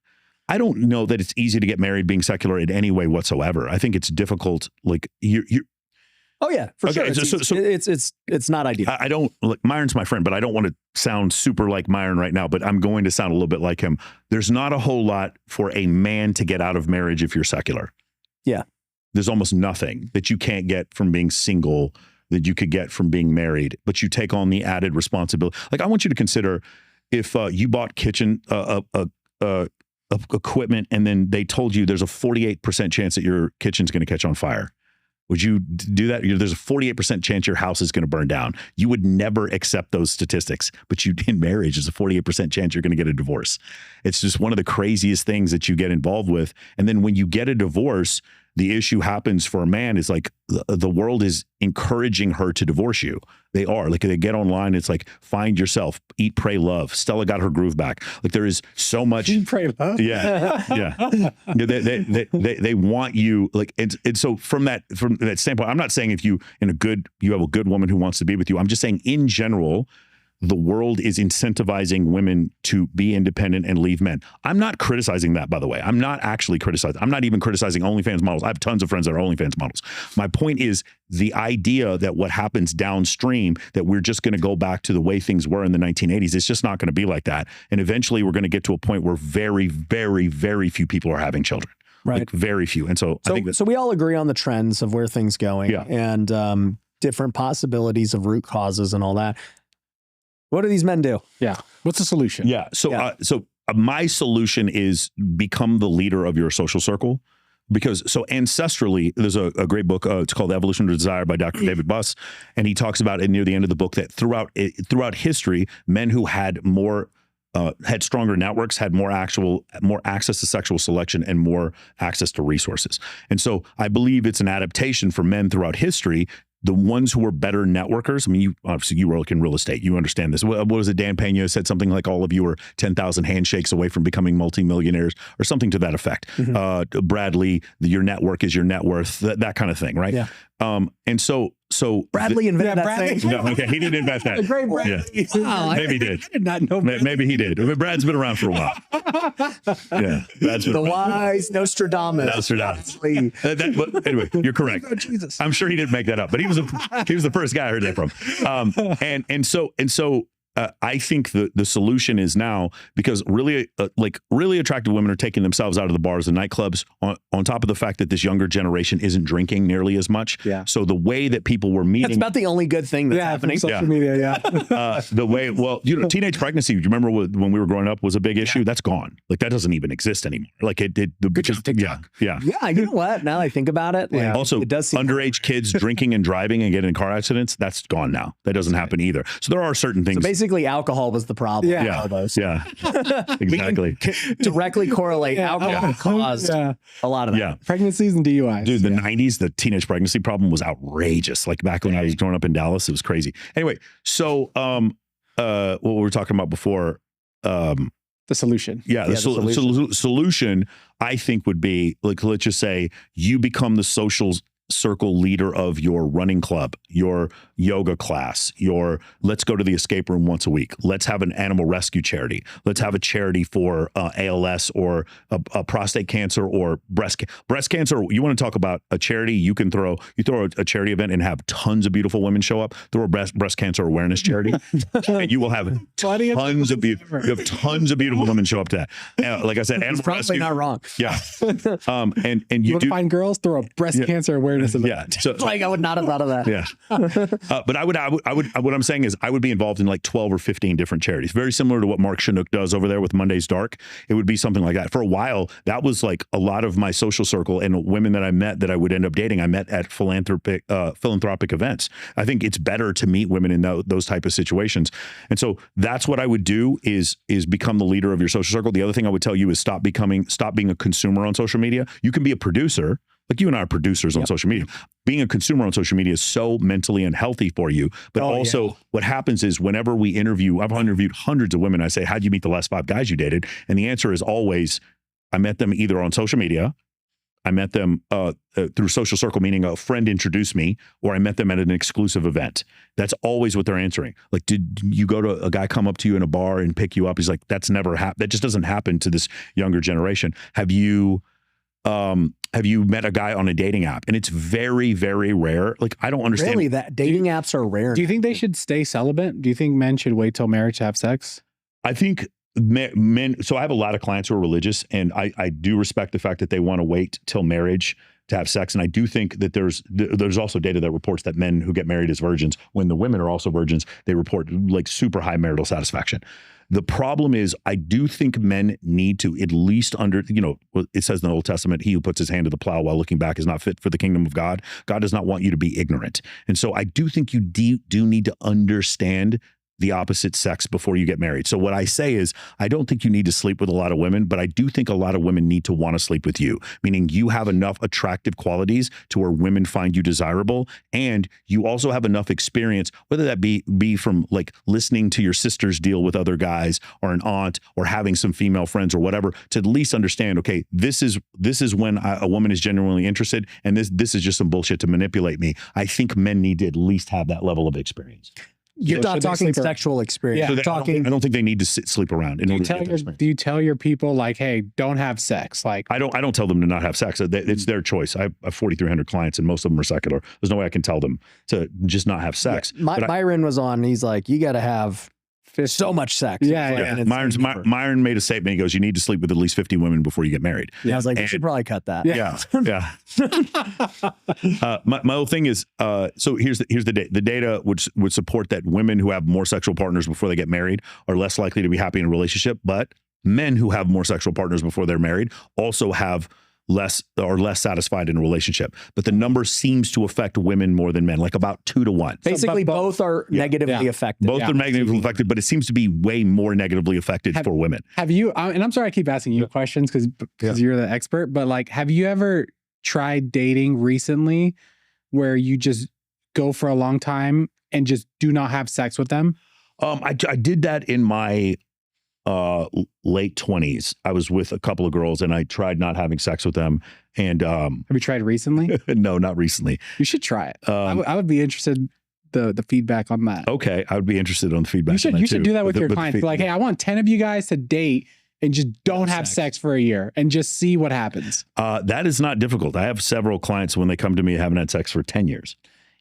know that it's easy to get married being secular in any way whatsoever. I think it's difficult. Like you. Oh yeah, for sure. It's not ideal. I don't like Myron's my friend, but I don't want to sound super like Myron right now, but I'm going to sound a little bit like him. There's not a whole lot for a man to get out of marriage if you're secular. Yeah. There's almost nothing that you can't get from being single that you could get from being married, but you take on the added responsibility. Like I want you to consider if you bought kitchen equipment and then they told you there's a 48% chance that your kitchen's going to catch on fire. Would you do that? There's a 48% chance your house is going to burn down. You would never accept those statistics, but in marriage, there's a 48% chance you're going to get a divorce. It's just one of the craziest things that you get involved with. And then when you get a divorce, the issue happens for a man is like the world is encouraging her to divorce you. They are. Like they get online, it's like find yourself, eat, pray, love. Stella got her groove back. Like there is so much. Eat, pray, love. Yeah. They want you like and so from that standpoint, I'm not saying if you have a good woman who wants to be with you. I'm just saying in general, the world is incentivizing women to be independent and leave men. I'm not criticizing that, by the way. I'm not actually criticizing. I'm not even criticizing OnlyFans models. I have tons of friends that are OnlyFans models. My point is the idea that what happens downstream, that we're just going to go back to the way things were in the 1980s, it's just not going to be like that. And eventually we're going to get to a point where very, very, very few people are having children. Right. Like very few. And so I think so we all agree on the trends of where things going and different possibilities of root causes and all that. What do these men do? Yeah. What's the solution? Yeah. So, my solution is become the leader of your social circle, because ancestrally, there's a great book. It's called Evolution of Desire by Dr. David Buss. And he talks about it near the end of the book that throughout history, men who had had stronger networks, had more access to sexual selection and more access to resources. And so I believe it's an adaptation for men throughout history. The ones who were better networkers, I mean, you work in real estate, you understand this. What was it? Dan Pena said something like all of you are 10,000 handshakes away from becoming multimillionaires or something to that effect. Mm-hmm. Bradley, your network is your net worth, that kind of thing, right? Yeah. And so so Bradley invented that Bradley. thing. No, okay, he didn't invent that. The great Bradley. Yeah. Wow, Maybe he did. I did not know. Maybe he did. I mean, Brad's been around for a while. Yeah, Brad's been the around. wise Nostradamus. Nostradamus. Bradley. But anyway, you're correct. Oh, Jesus. I'm sure he didn't make that up, but he was the first guy I heard that from. And so I think the solution is now, because really attractive women are taking themselves out of the bars and nightclubs on top of the fact that this younger generation isn't drinking nearly as much. Yeah. So the way that people were meeting. That's about the only good thing that's happening. Social media, yeah. The way, teenage pregnancy, do you remember when we were growing up was a big issue? That's gone. Like that doesn't even exist anymore. Like Good job, TikTok. Yeah. Yeah, you know what? Now that I think about it, like, Also, it does seem underage kids drinking and driving and getting in car accidents, that's gone now. That doesn't happen either. So there are certain things. So basically, alcohol was the problem. Yeah. with all those. Yeah, exactly. Directly correlate alcohol caused a lot of that. Yeah. Pregnancies and DUIs. Dude, the 90s, the teenage pregnancy problem was outrageous. Like back when I was growing up in Dallas, it was crazy. Anyway, so what we were talking about before, the solution. the solution, I think, would be, like, let's just say you become the social circle leader of your running club, your yoga class, let's go to the escape room once a week. Let's have an animal rescue charity. Let's have a charity for ALS or a prostate cancer or breast cancer. You want to talk about a charity? You throw a charity event and have tons of beautiful women show up. Throw a breast cancer awareness charity, and you will have tons of beautiful women show up to that. Like I said, animal Probably rescue. not wrong. Yeah. And you You want do to find girls? Throw a breast cancer awareness event. Yeah. So, Like I would not have thought of that. yeah. But I would, what I'm saying is I would be involved in like 12 or 15 different charities, very similar to what Mark Chinook does over there with Monday's Dark. It would be something like that. For a while, that was like a lot of my social circle and women that I met that I would end up dating. I met at philanthropic events. I think it's better to meet women in those type of situations. And so that's what I would do is become the leader of your social circle. The other thing I would tell you is stop being a consumer on social media. You can be a producer. Like you and I are producers on social media. Being a consumer on social media is so mentally unhealthy for you. But what happens is whenever we interview, I've interviewed hundreds of women. I say, how'd you meet the last 5 guys you dated? And the answer is always, I met them either on social media, I met them through social circle, meaning a friend introduced me, or I met them at an exclusive event. That's always what they're answering. Like, did you go to a guy come up to you in a bar and pick you up? He's like, that's never happened. That just doesn't happen to this younger generation. Have you met a guy on a dating app? And it's very, very rare. Like, I don't understand. Really, that dating apps are rare. Do you think they should stay celibate? Do you think men should wait till marriage to have sex? I think men, so I have a lot of clients who are religious, and I do respect the fact that they want to wait till marriage to have sex. And I do think that there's also data that reports that men who get married as virgins, when the women are also virgins, they report like super high marital satisfaction. The problem is, I do think men need to at least it says in the Old Testament, he who puts his hand to the plow while looking back is not fit for the kingdom of God. God does not want you to be ignorant. And so I do think you do need to understand the opposite sex before you get married. So what I say is, I don't think you need to sleep with a lot of women, but I do think a lot of women need to want to sleep with you, meaning you have enough attractive qualities to where women find you desirable, and you also have enough experience, whether that be from like listening to your sisters deal with other guys or an aunt or having some female friends or whatever, to at least understand, okay, this is when a woman is genuinely interested, and this is just some bullshit to manipulate me. I think men need to at least have that level of experience. You're not talking sexual experience. So You're talking. I don't think they need to sleep around. Do you tell your people like, hey, don't have sex? Like, I don't tell them to not have sex. It's their choice. I have 4,300 clients, and most of them are secular. There's no way I can tell them to just not have sex. Yeah. Myron was on. He's like, you got to have so much sex. Yeah. Myron made a statement. He goes, you need to sleep with at least 50 women before you get married. Yeah, I was like, you should probably cut that. Yeah. My whole thing is, so here's the data. The data would support that women who have more sexual partners before they get married are less likely to be happy in a relationship, but men who have more sexual partners before they're married also have less satisfied in a relationship. But the number seems to affect women more than men, like about 2 to 1. Basically, both are negatively affected. Both are negatively affected, but it seems to be way more negatively affected for women. Have you, and I'm sorry I keep asking you questions because you're the expert, but like, have you ever tried dating recently where you just go for a long time and just do not have sex with them? I did that in my late 20s, I was with a couple of girls and I tried not having sex with them. And have you tried recently? No, not recently. You should try it. I would be interested the feedback on that. Okay, I would be interested on the feedback. You should do that with your clients. Be like, hey, I want 10 of you guys to date and just don't have sex for a year and just see what happens. That is not difficult. I have several clients when they come to me haven't had sex for 10 years.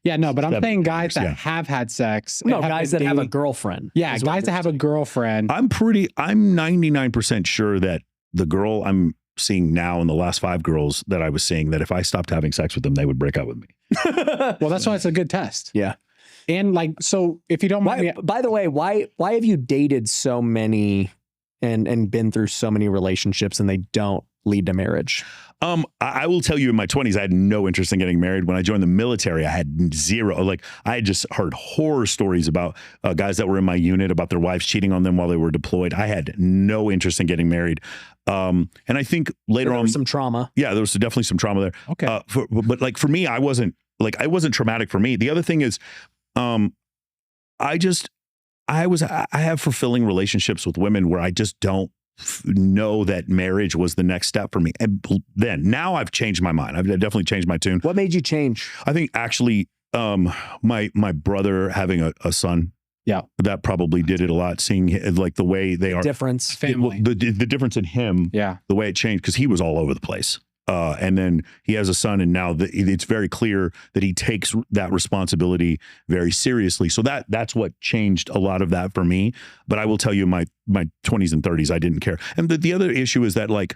Yeah, no, but I'm saying guys that have had sex. No, guys that have a girlfriend. Yeah, guys that have a girlfriend. I'm 99% sure that the girl I'm seeing now and the last 5 girls that I was seeing, that if I stopped having sex with them, they would break up with me. Well, that's why it's a good test. Yeah. And like, so if you don't mind by the way, why have you dated so many and been through so many relationships and they don't lead to marriage? I will tell you, in my 20s, I had no interest in getting married. When I joined the military, I had zero. Like, I had just heard horror stories about guys that were in my unit, about their wives cheating on them while they were deployed. I had no interest in getting married. And I think later on, some trauma. Yeah, there was definitely some trauma there. Okay. But like, for me, it wasn't traumatic for me. The other thing is, I have fulfilling relationships with women where I just don't know that marriage was the next step for me. And then now I've changed my mind. I've definitely changed my tune. What made you change? I think actually, my brother having a son. Yeah, that probably did it a lot. Seeing like the way they are difference, family, the difference in him. Yeah, the way it changed, because he was all over the place. And then he has a son, and now it's very clear that he takes that responsibility very seriously. So that's what changed a lot of that for me. But I will tell you, my 20s and 30s, I didn't care. And the other issue is that, like,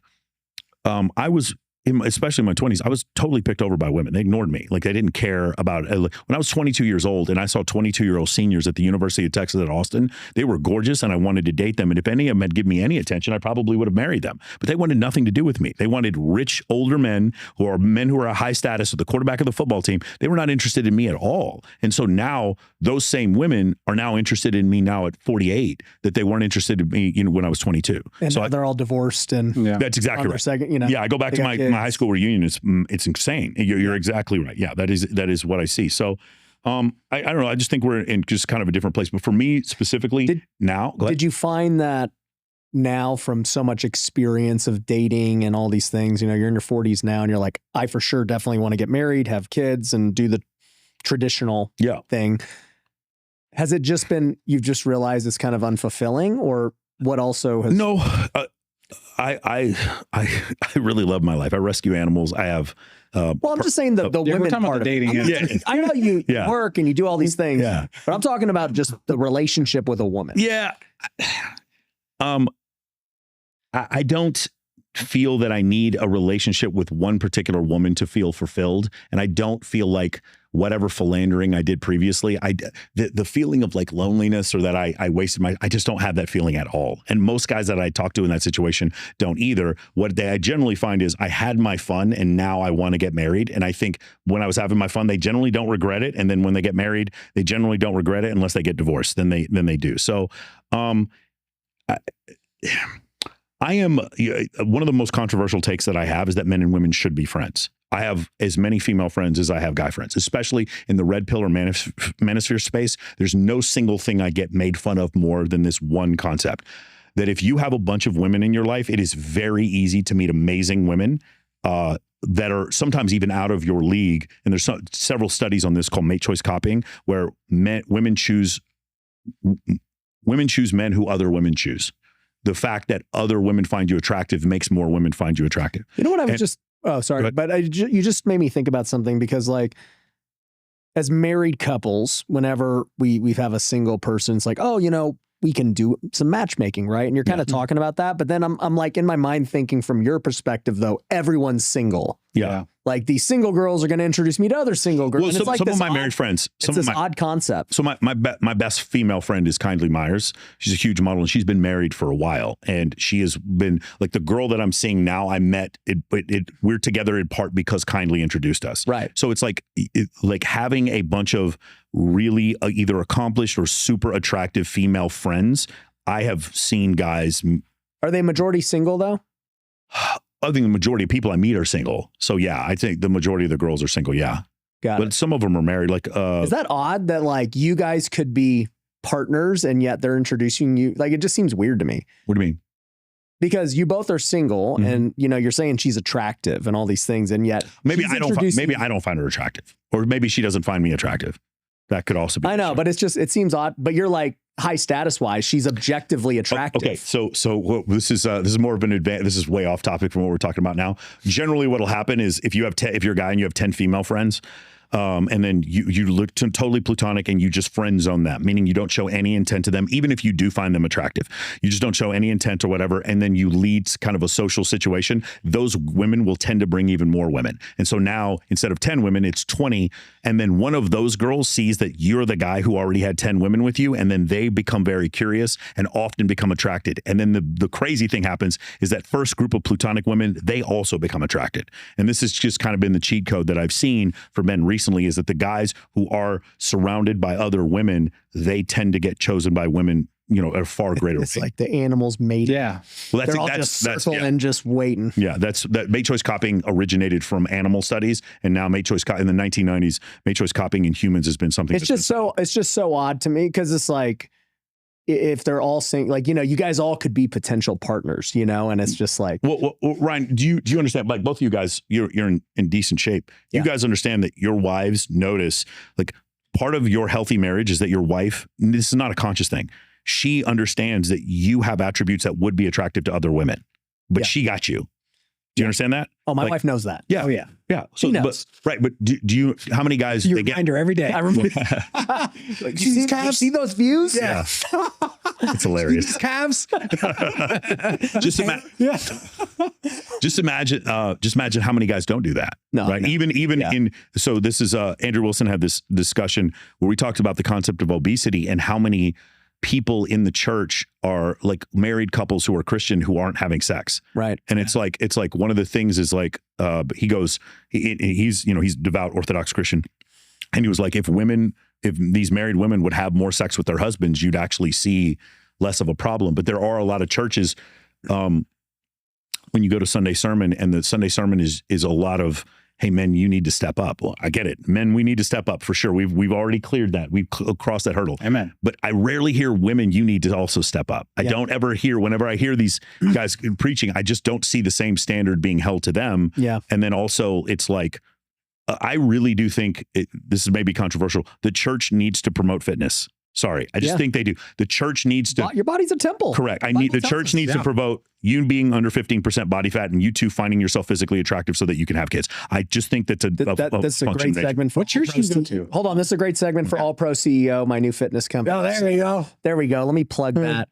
I was, especially in my 20s, I was totally picked over by women. They ignored me. Like, they didn't care about it. When I was 22 years old and I saw 22-year-old seniors at the University of Texas at Austin, they were gorgeous and I wanted to date them. And if any of them had given me any attention, I probably would have married them. But they wanted nothing to do with me. They wanted rich, older men who are a high status, with the quarterback of the football team. They were not interested in me at all. And so now those same women are now interested in me now at 48, that they weren't interested in me, when I was 22. And so they're all divorced, and that's exactly right. Second, yeah, I go back to my high school reunion. It's insane. You're exactly right. Yeah, that is what I see. So, I don't know. I just think we're in just kind of a different place. But for me specifically, did you find that now, from so much experience of dating and all these things, you're in your 40s now, and you're like, I for sure definitely want to get married, have kids, and do the traditional thing. Has it just been, you've just realized it's kind of unfulfilling, or what also has? No, I really love my life. I rescue animals. I have. Well, I'm just saying the women part of dating. I know you work and you do all these things, but I'm talking about just the relationship with a woman. Yeah. I don't feel that I need a relationship with one particular woman to feel fulfilled. And I don't feel like whatever philandering I did previously, the feeling of like loneliness, or that I wasted I just don't have that feeling at all. And most guys that I talk to in that situation don't either. What I generally find is, I had my fun and now I want to get married. And I think when I was having my fun, they generally don't regret it. And then when they get married, they generally don't regret it unless they get divorced. Then they do. So, I am, one of the most controversial takes that I have is that men and women should be friends. I have as many female friends as I have guy friends, especially in the red pill or manosphere space. There's no single thing I get made fun of more than this one concept, that if you have a bunch of women in your life, it is very easy to meet amazing women that are sometimes even out of your league. And there's several studies on this called mate choice copying, where women choose men who other women choose. The fact that other women find you attractive makes more women find you attractive. You know what? You just made me think about something, because like, as married couples, whenever we have a single person, it's like, oh, we can do some matchmaking, right? And you're kind of talking about that, but then I'm like, in my mind thinking, from your perspective though, everyone's single. Yeah. Like, these single girls are going to introduce me to other single girls. Well, and it's like some of my married friends. It's this odd concept. So my best female friend is Kindly Myers. She's a huge model, and she's been married for a while. And she has been, like, the girl that I'm seeing now, I met, we're together in part because Kindly introduced us. Right. So it's like having a bunch of really either accomplished or super attractive female friends. I have seen guys. Are they majority single though? I think the majority of people I meet are single. So yeah, I think the majority of the girls are single. Yeah. Got it. But some of them are married. Like, is that odd that like you guys could be partners and yet they're introducing you. Like, it just seems weird to me. What do you mean? Because you both are single and, you know, you're saying she's attractive and all these things. And yet maybe I don't find her attractive, or maybe she doesn't find me attractive. That could also be. I know, but it's just, it seems odd, but you're like high status wise, she's objectively attractive. Okay. So this is more of an advance. This is way off topic from what we're talking about now. Generally what will happen is if you're a guy and you have 10 female friends, and then you look totally platonic and you just friend zone them, meaning you don't show any intent to them, even if you do find them attractive. You just don't show any intent or whatever, and then you lead kind of a social situation. Those women will tend to bring even more women. And so now, instead of 10 women, it's 20. And then one of those girls sees that you're the guy who already had 10 women with you, and then they become very curious and often become attracted. And then the crazy thing happens is that first group of platonic women, they also become attracted. And this has just kind of been the cheat code that I've seen for men recently, is that the guys who are surrounded by other women, they tend to get chosen by women, you know, at a far greater rate. It's like the animals mate. Yeah. Well, that's circling, just waiting. Yeah, that mate choice copying originated from animal studies, and now mate choice in the 1990s, mate choice copying in humans has been something. It's just so odd to me, because it's like, if they're all saying, like, you know, you guys all could be potential partners, you know, and it's just like, well, Ryan, do you understand? Like, both of you guys, you're in decent shape. Yeah. You guys understand that your wives notice, like, part of your healthy marriage is that your wife, this is not a conscious thing, she understands that you have attributes that would be attractive to other women, but she got you. Do you understand that? Oh, my wife knows that. Yeah. Oh, yeah. Yeah. So, right. But do you, how many guys you remind her every day? I remember. Like, you see those views? Yeah. It's hilarious. These calves. Just imagine how many guys don't do that. No, right. No. Even so this is, Andrew Wilson had this discussion where we talked about the concept of obesity and how many people in the church are like married couples who are Christian who aren't having sex. Right. And it's like one of the things is like, he's devout Orthodox Christian. And he was like, if these married women would have more sex with their husbands, you'd actually see less of a problem. But there are a lot of churches, when you go to Sunday sermon, and the Sunday sermon is a lot of, hey, men, you need to step up. Well, I get it. Men, we need to step up for sure. We've already cleared that. We've crossed that hurdle. Amen. But I rarely hear women, you need to also step up. I don't ever hear, whenever I hear these guys preaching, I just don't see the same standard being held to them. Yeah. And then also it's like, I really do think, this is maybe controversial, the church needs to promote fitness. Sorry. I just think they do. The church needs to. Your body's a temple. Correct. The church needs to promote you being under 15% body fat and you two finding yourself physically attractive so that you can have kids. I just think that's that's a great segment. What church do you go to? Hold on. This is a great segment for All Pro CEO, my new fitness company. Oh, there we go. There we go. Let me plug that.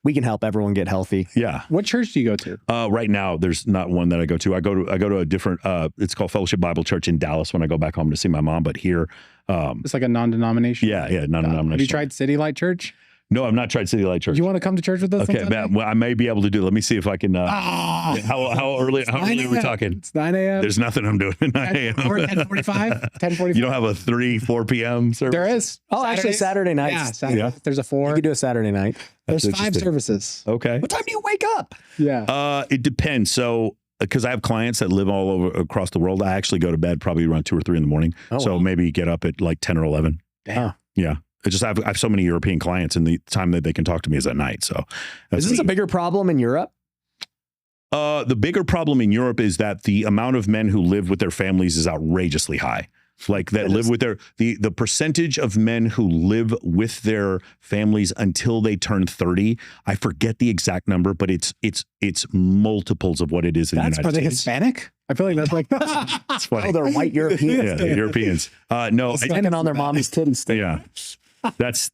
We can help everyone get healthy. Yeah. What church do you go to? Right now, there's not one that I go to. I go to a different, it's called Fellowship Bible Church in Dallas when I go back home to see my mom. But here, it's like a non-denomination. Yeah, non-denominational. Have you tried City Light Church? No, I've not tried City Light Church. You want to come to church with us? Okay, well, I may be able to do it. Let me see if I can. How early are we talking? It's 9 a.m. There's nothing I'm doing at 9 a.m. Or 10:45. 10:45. You don't have a 4 p.m. service? There is. Oh, actually, Saturday nights. Yeah, Saturday. Yeah. There's a 4. You could do a Saturday night. There's 5 services. Okay. What time do you wake up? Yeah. It depends. So, because I have clients that live all over across the world, I actually go to bed probably around 2 or 3 in the morning. Oh, so wow. Maybe get up at like 10 or 11. Damn. Yeah. I have so many European clients, and the time that they can talk to me is at night. So, is this a bigger problem in Europe? The bigger problem in Europe is that the amount of men who live with their families is outrageously high. Like that live with the percentage of men who live with their families until they turn 30. I forget the exact number, but it's multiples of what it is in the United States. Are they Hispanic? I feel like that's like it's funny. Oh, they're white Europeans. Yeah, Europeans. No, sucking on their mommy's titties. Yeah. That's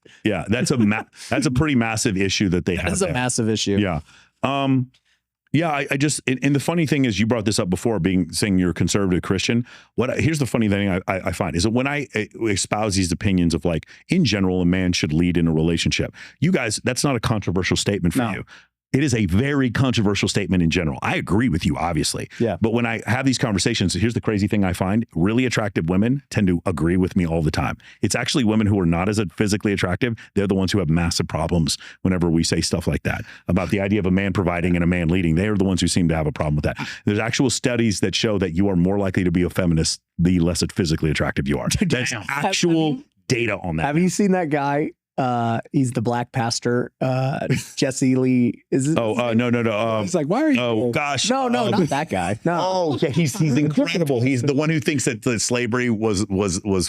a pretty massive issue that they have. That's a massive issue. Yeah. I just, and the funny thing is, you brought this up before, saying you're a conservative Christian. Here's the funny thing I find is that when I espouse these opinions of like, in general, a man should lead in a relationship, you guys, that's not a controversial statement for you. It is a very controversial statement in general. I agree with you, obviously. Yeah. But when I have these conversations, here's the crazy thing I find. Really attractive women tend to agree with me all the time. It's actually women who are not as physically attractive. They're the ones who have massive problems whenever we say stuff like that about the idea of a man providing and a man leading. They are the ones who seem to have a problem with that. There's actual studies that show that you are more likely to be a feminist the less physically attractive you are. That's actual data on that. Have you seen that guy He's the black pastor. Jesse Lee. Is it? No. It's like, why are you? Oh gosh. No, not that guy. No. Oh yeah, he's incredible. He's the one who thinks that the slavery was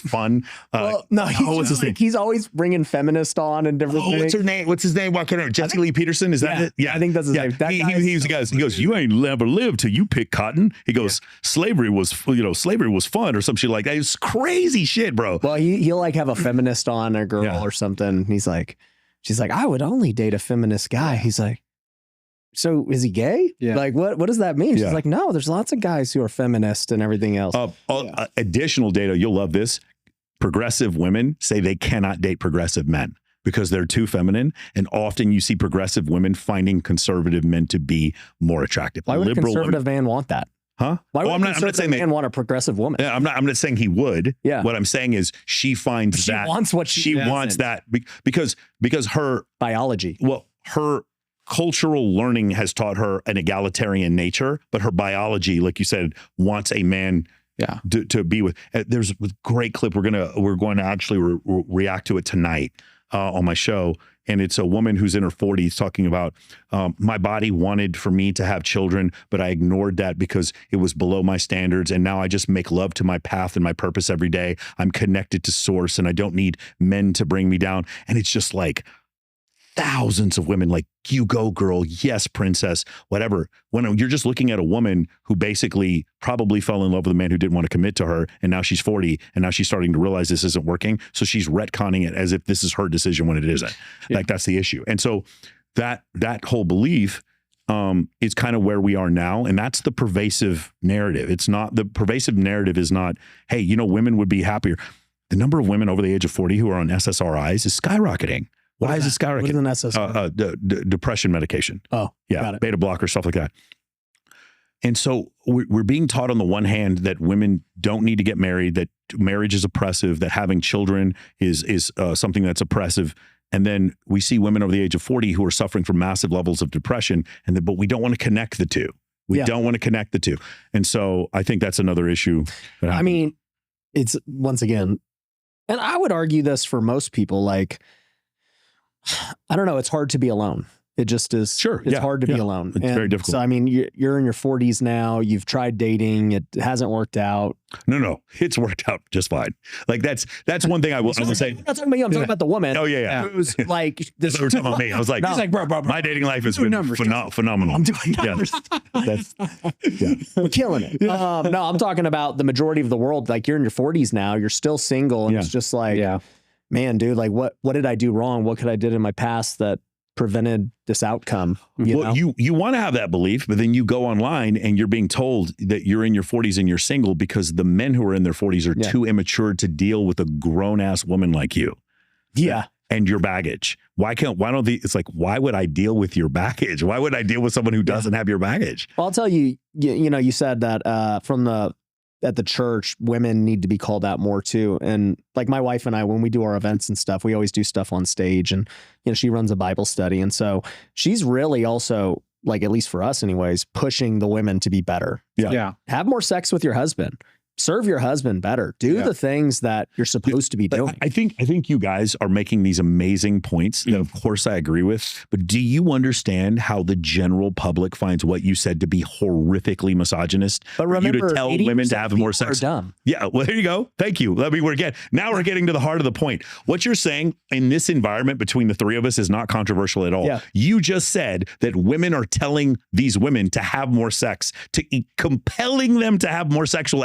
fun. Well, no, what's his name? He's always bringing feminists on and different things. What's her name? What's his name? Why can't I remember? Jesse Lee Peterson? Is that it? Yeah, I think that's his name. That he goes, you ain't never lived till you pick cotton. He goes, slavery was fun or some shit like that. It's crazy shit, bro. Well, he'll like have a feminist on, a girl or something. He's like, she's like, I would only date a feminist guy. He's like, so is he gay? Yeah. Like, what does that mean? She's like, no, there's lots of guys who are feminist and everything else. Additional data, you'll love this. Progressive women say they cannot date progressive men because they're too feminine. And often you see progressive women finding conservative men to be more attractive. Why would a conservative man want that? Huh? Why would a conservative man want a progressive woman? Yeah, I'm not saying he would. Yeah. What I'm saying is she finds that. She wants what she wants that because her biology. Well, her cultural learning has taught her an egalitarian nature, but her biology, like you said, wants a man to be with. There's a great clip. We're going to actually react to it tonight on my show. And it's a woman who's in her 40s talking about my body wanted for me to have children, but I ignored that because it was below my standards. And now I just make love to my path and my purpose every day. I'm connected to source and I don't need men to bring me down. And it's just like thousands of women like, you go girl, yes, princess, whatever. When you're just looking at a woman who basically probably fell in love with a man who didn't want to commit to her, and now she's 40, and now she's starting to realize this isn't working. So she's retconning it as if this is her decision when it isn't. Yeah. Like that's the issue. And so that whole belief is kind of where we are now. And that's the pervasive narrative. It's not, the pervasive narrative is not, hey, you know, women would be happier. The number of women over the age of 40 who are on SSRIs is skyrocketing. Why is it skyrocketing? What is an SSRI? Depression medication. Oh, yeah, beta blocker, stuff like that. And so we're being taught on the one hand that women don't need to get married, that marriage is oppressive, that having children is something that's oppressive. And then we see women over the age of 40 who are suffering from massive levels of depression, but we don't want to connect the two. We don't want to connect the two. And so I think that's another issue. I mean, it's once again, and I would argue this for most people, like, I don't know. It's hard to be alone. It just is. Sure. It's hard to be alone. It's very difficult. So, I mean, you're in your 40s now. You've tried dating. It hasn't worked out. No. It's worked out just fine. Like that's one thing I will say. I'm not talking about you. I'm talking about the woman. Oh, yeah. Who's like this. Talking about me. I was like, he's like, bro. My dating life has been phenomenal. I'm doing numbers. We're killing it. No, I'm talking about the majority of the world. Like you're in your 40s now. You're still single. And it's just like, man, dude, like what did I do wrong? What could I did in my past that prevented this outcome? You want to have that belief, but then you go online and you're being told that you're in your 40s and you're single because the men who are in their 40s are too immature to deal with a grown ass woman like you. Yeah. And your baggage. It's like, why would I deal with your baggage? Why would I deal with someone who doesn't have your baggage? Well, I'll tell you, you said that at the church, women need to be called out more too. And like my wife and I, when we do our events and stuff, we always do stuff on stage, and, she runs a Bible study. And so she's really also, like, at least for us anyways, pushing the women to be better. Yeah. Have more sex with your husband. Serve your husband better. Do the things that you're supposed to be doing. I think you guys are making these amazing points that, of course, I agree with. But do you understand how the general public finds what you said to be horrifically misogynist? But remember, you to tell women to have more sex. Dumb. Yeah. Well, there you go. Thank you. Now we're getting to the heart of the point. What you're saying in this environment between the three of us is not controversial at all. Yeah. You just said that women are telling these women to have more sex, compelling them to have more sexual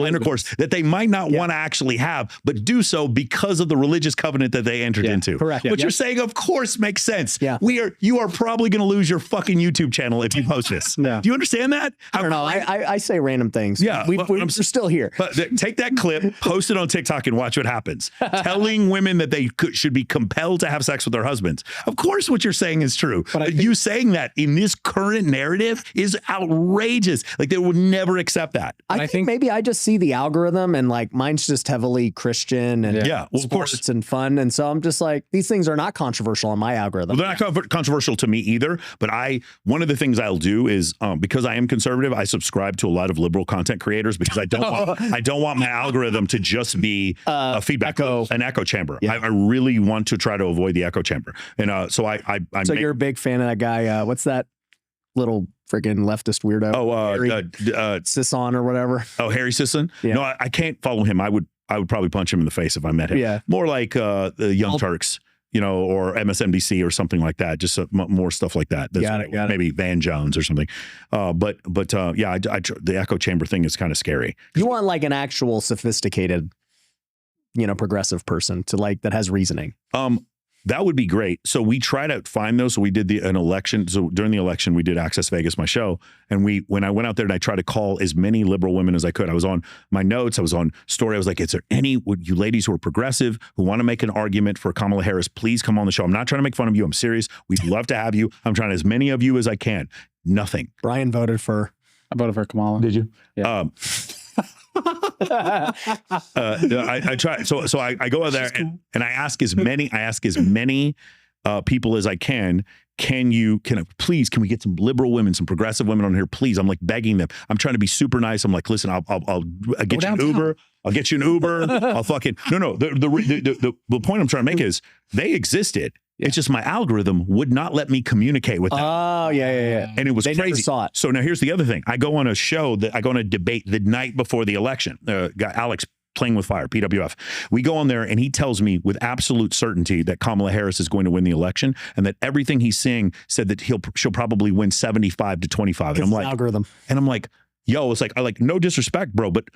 intercourse that they might not want to actually have, but do so because of the religious covenant that they entered into. Correct. What you're saying, of course, makes sense. Yeah. You are probably going to lose your fucking YouTube channel if you post this. Yeah. Do you understand that? I don't know. I say random things. Yeah. We're still here. But take that clip, post it on TikTok, and watch what happens. Telling women that they should be compelled to have sex with their husbands. Of course, what you're saying is true. But you saying that in this current narrative is outrageous. Like, they would never accept that. I think think maybe I just see the algorithm and like mine's just heavily Christian and well, of course, and fun. And so I'm just like, these things are not controversial on my algorithm. Well, they're not controversial to me either. But one of the things I'll do is because I am conservative, I subscribe to a lot of liberal content creators because I don't want my algorithm to just be a feedback, an echo chamber. Yeah. I really want to try to avoid the echo chamber. And so So you're a big fan of that guy. What's that little freaking leftist weirdo? Harry Sisson or whatever. Oh, Harry Sisson? Yeah. No, I can't follow him. I would probably punch him in the face if I met him. Yeah. More like the Young Turks, or MSNBC or something like that. Just more stuff like that. Got it. Maybe Van Jones or something. But the echo chamber thing is kind of scary. You want like an actual sophisticated, progressive person to like that has reasoning. That would be great. So we try to find those. So we did an election. So during the election, we did Access Vegas, my show. And when I went out there and I tried to call as many liberal women as I could, I was on my notes. I was on story. I was like, is there any, you ladies who are progressive, who want to make an argument for Kamala Harris, please come on the show. I'm not trying to make fun of you. I'm serious. We'd love to have you. I'm trying as many of you as I can. Nothing. Brian I voted for Kamala. Did you? Yeah. I try. So I go out there and I ask as many people as I can. Can we get some liberal women, some progressive women on here, please? I'm like begging them. I'm trying to be super nice. I'm like, listen, I'll get you an Uber. I'll get you an Uber. I'll fucking no. The point I'm trying to make is they existed. Yeah. It's just my algorithm would not let me communicate with them. Oh, yeah. And it was crazy. Never saw it. So now here's the other thing. I go on a debate the night before the election. Got Alex Playing with Fire, PWF. We go on there and he tells me with absolute certainty that Kamala Harris is going to win the election and that everything he's saying said that she'll probably win 75 to 25. And I'm like, algorithm. And I'm like, yo, it's like, no disrespect, bro, but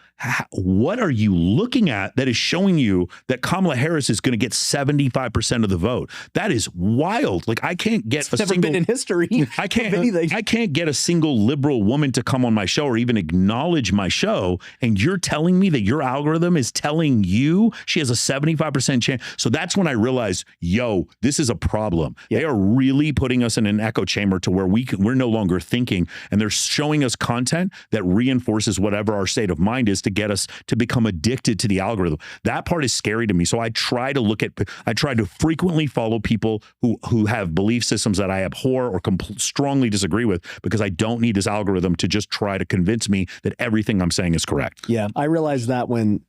what are you looking at that is showing you that Kamala Harris is going to get 75% of the vote? That is wild. Like, I can't get never been in history. I can't get a single liberal woman to come on my show or even acknowledge my show. And you're telling me that your algorithm is telling you she has a 75% chance. So that's when I realized, yo, this is a problem. Yeah. They are really putting us in an echo chamber to where we're no longer thinking, and they're showing us content that reinforces whatever our state of mind is to get us to become addicted to the algorithm. That part is scary to me. So I try to frequently follow people who have belief systems that I abhor or strongly disagree with, because I don't need this algorithm to just try to convince me that everything I'm saying is correct. Yeah. I realized that when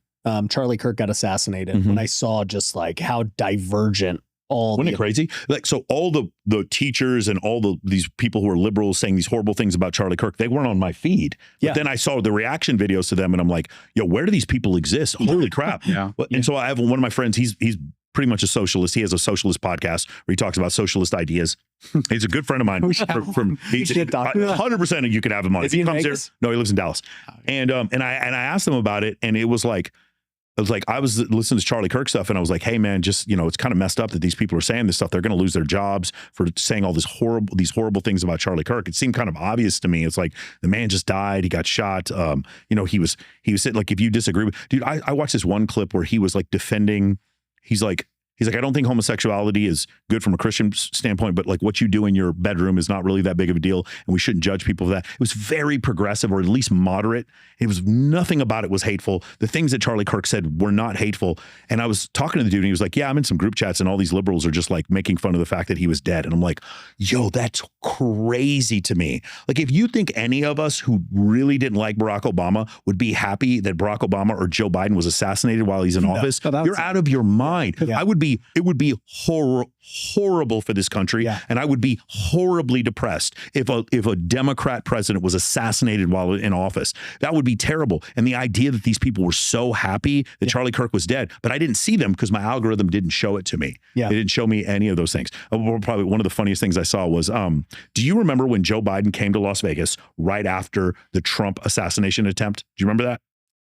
Charlie Kirk got assassinated, when I saw just like how divergent Wasn't it crazy? Like, so all the teachers and all these people who are liberals saying these horrible things about Charlie Kirk, they weren't on my feed. Yeah. But then I saw the reaction videos to them and I'm like, yo, where do these people exist? Holy crap. Yeah. And so I have one of my friends, he's pretty much a socialist. He has a socialist podcast where he talks about socialist ideas. He's a good friend of mine. 100% you could have him on. Is he in comes Vegas? No, he lives in Dallas. And I asked him about it, and it was like, I was listening to Charlie Kirk stuff and I was like, hey man, just, it's kind of messed up that these people are saying this stuff. They're going to lose their jobs for saying all these horrible things about Charlie Kirk. It seemed kind of obvious to me. It's like the man just died. He got shot. He was saying, like, if you disagree with, dude, I watched this one clip where he was like defending, he's like, I don't think homosexuality is good from a Christian standpoint, but like what you do in your bedroom is not really that big of a deal, and we shouldn't judge people for that. It was very progressive, or at least moderate. It was nothing about it was hateful. The things that Charlie Kirk said were not hateful. And I was talking to the dude and he was like, yeah, I'm in some group chats and all these liberals are just like making fun of the fact that he was dead. And I'm like, yo, that's crazy to me. Like, if you think any of us who really didn't like Barack Obama would be happy that Barack Obama or Joe Biden was assassinated while he's in office, you're out of your mind. Yeah. It would be horrible for this country. Yeah. And I would be horribly depressed if a Democrat president was assassinated while in office. That would be terrible. And the idea that these people were so happy that Charlie Kirk was dead, but I didn't see them because my algorithm didn't show it to me. Yeah. It didn't show me any of those things. Probably one of the funniest things I saw was, do you remember when Joe Biden came to Las Vegas right after the Trump assassination attempt? Do you remember that?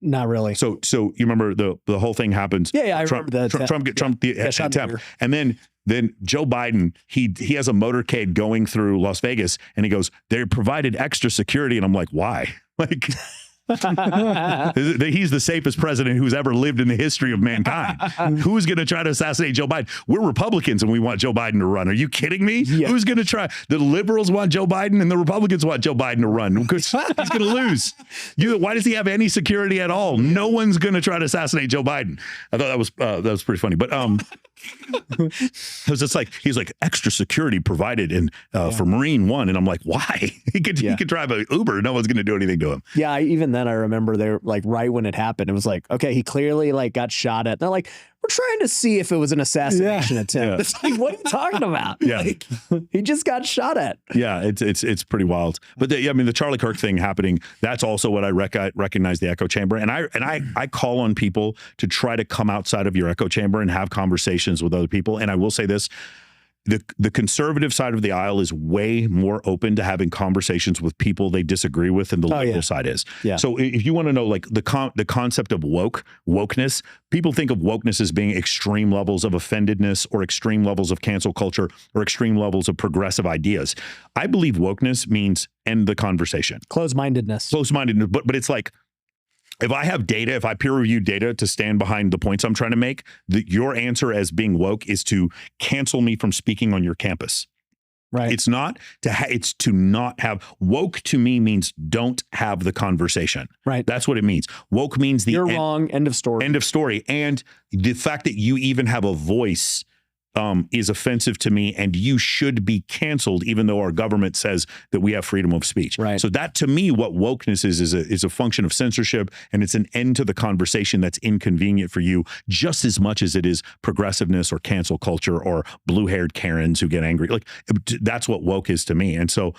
Not really. So you remember the whole thing happens. Yeah, I remember that. Trump the attempt. And then Joe Biden, he has a motorcade going through Las Vegas and he goes, they provided extra security. And I'm like, why? Like, He's the safest president who's ever lived in the history of mankind. Who's going to try to assassinate Joe Biden? We're Republicans and we want Joe Biden to run. Are you kidding me? Yeah. Who's going to try? The liberals want Joe Biden and the Republicans want Joe Biden to run because he's going to lose. Why does he have any security at all? No one's going to try to assassinate Joe Biden. I thought that was pretty funny. But it was just like, he's like, extra security provided for Marine One. And I'm like, why? He could drive an Uber. No one's going to do anything to him. Yeah. Even then I remember they were like, right when it happened, it was like, okay, he clearly like got shot at. They're like, we're trying to see if it was an assassination attempt. Yeah. It's like, what are you talking about? Yeah. Like, he just got shot at. Yeah, it's pretty wild. But the Charlie Kirk thing happening, that's also what I recognize the echo chamber. And I call on people to try to come outside of your echo chamber and have conversations with other people. And I will say this, the conservative side of the aisle is way more open to having conversations with people they disagree with than the liberal side is. Yeah. So if you want to know like the concept of wokeness, people think of wokeness as being extreme levels of offendedness or extreme levels of cancel culture or extreme levels of progressive ideas. I believe wokeness means end the conversation. Closed-mindedness. Closed-mindedness. But it's like, if I have data, if I peer review data to stand behind the points I'm trying to make, your answer as being woke is to cancel me from speaking on your campus. Right. It's not it's to not have. Woke to me means don't have the conversation. Right. That's what it means. Woke means you're wrong. End of story. End of story. And the fact that you even have a voice is offensive to me, and you should be canceled, even though our government says that we have freedom of speech. Right. So that, to me, what wokeness is a function of censorship, and it's an end to the conversation that's inconvenient for you, just as much as it is progressiveness or cancel culture or blue-haired Karens who get angry. Like, that's what woke is to me. And so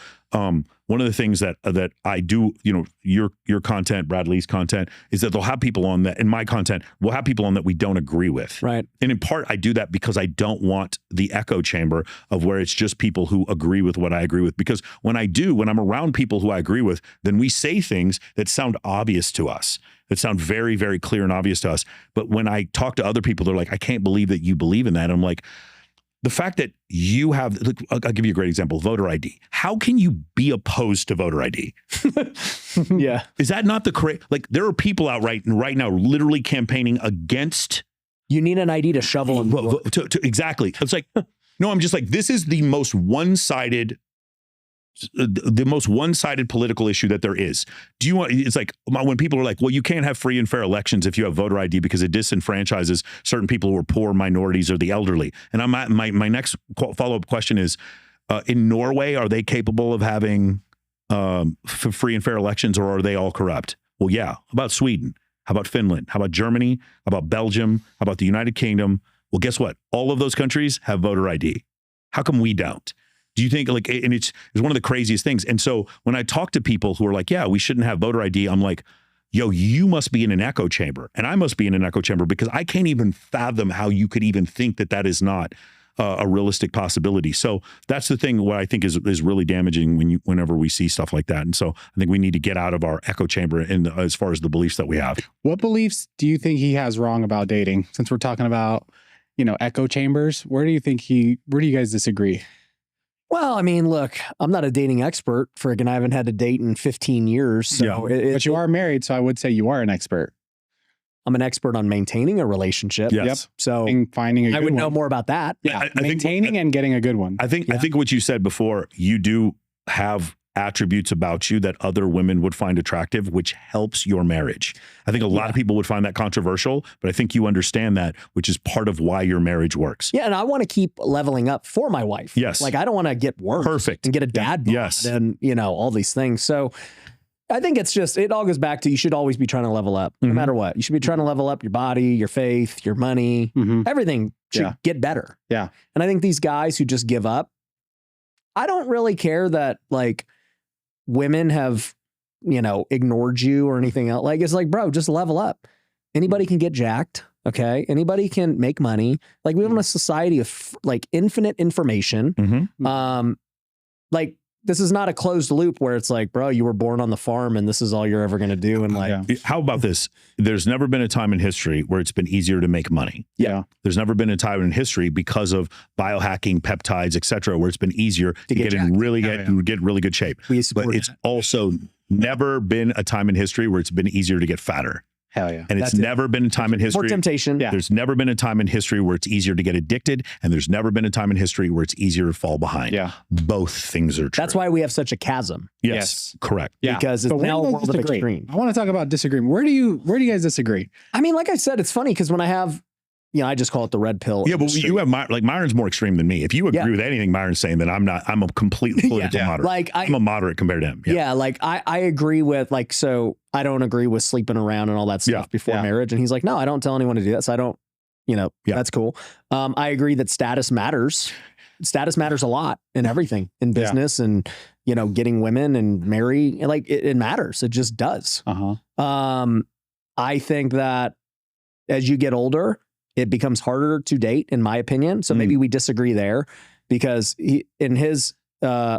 one of the things that I do, your content, Bradley's content, is that they'll have people on that, in my content, we'll have people on that we don't agree with. Right. And in part, I do that because I don't want the echo chamber of where it's just people who agree with what I agree with. Because when I'm around people who I agree with, then we say things that sound obvious to us, that sound very, very clear and obvious to us. But when I talk to other people, they're like, I can't believe that you believe in that. And I'm like, the fact that you have, look, I'll give you a great example, voter ID. How can you be opposed to voter ID? Yeah. Is that not like, there are people out right now literally campaigning against. You need an ID to shovel and exactly. It's like, no, I'm just like, this is the most one-sided political issue that there is. It's like when people are like, well, you can't have free and fair elections if you have voter ID because it disenfranchises certain people who are poor, minorities, or the elderly. And my next follow-up question is, in Norway, are they capable of having free and fair elections, or are they all corrupt? Well, yeah. How about Sweden? How about Finland? How about Germany? How about Belgium? How about the United Kingdom? Well, guess what? All of those countries have voter ID. How come we don't? Do you think and it's one of the craziest things. And so when I talk to people who are like, yeah, we shouldn't have voter ID, I'm like, yo, you must be in an echo chamber. And I must be in an echo chamber because I can't even fathom how you could even think that is not a realistic possibility. So that's the thing what I think is really damaging whenever we see stuff like that. And so I think we need to get out of our echo chamber as far as the beliefs that we have. What beliefs do you think he has wrong about dating? Since we're talking about, echo chambers, where do you guys disagree? Well, I mean, look, I'm not a dating expert. Friggin', I haven't had a date in 15 years. So yeah. But you are married, so I would say you are an expert. I'm an expert on maintaining a relationship. Yes. Yep. So finding a good one. I would know more about that. Yeah, maintaining and getting a good one. I think what you said before, you do have attributes about you that other women would find attractive, which helps your marriage. I think a lot of people would find that controversial, but I think you understand that, which is part of why your marriage works. Yeah, and I want to keep leveling up for my wife. Yes. Like, I don't want to get worse. Perfect. And get a dad bod. Yes. And, all these things. So I think it all goes back to, you should always be trying to level up, no matter what. You should be trying to level up your body, your faith, your money, everything should get better. Yeah. And I think these guys who just give up, I don't really care that, like, women have, ignored you or anything else. Like, it's like, bro, just level up. Anybody can get jacked. Okay. Anybody can make money. Like, we live in a society of like infinite information. Mm-hmm. Like, this is not a closed loop where it's like, bro, you were born on the farm and this is all you're ever going to do. And like, how about this? There's never been a time in history where it's been easier to make money. Yeah. There's never been a time in history because of biohacking, peptides, et cetera, where it's been easier to get in get really good shape. But it's also never been a time in history where it's been easier to get fatter. Hell yeah. And it's never been a time in history. More temptation. Yeah. There's never been a time in history where it's easier to get addicted. And there's never been a time in history where it's easier to fall behind. Yeah. Both things are true. That's why we have such a chasm. Yes. Correct. Yeah. Because it's now a world of extreme. I want to talk about disagreement. Where do you guys disagree? I mean, like I said, it's funny because when I have, I just call it the red pill. Yeah, but you have Myron's more extreme than me. If you agree with anything Myron's saying, then I'm not. I'm a completely political moderate. Like I'm a moderate compared to him. Yeah, like I agree with so I don't agree with sleeping around and all that stuff before marriage. And he's like, no, I don't tell anyone to do that. So I don't, that's cool. I agree that status matters. Status matters a lot in everything, in business and getting women and marry. Like it matters. It just does. I think that as you get older, it becomes harder to date, in my opinion. So maybe we disagree there because in his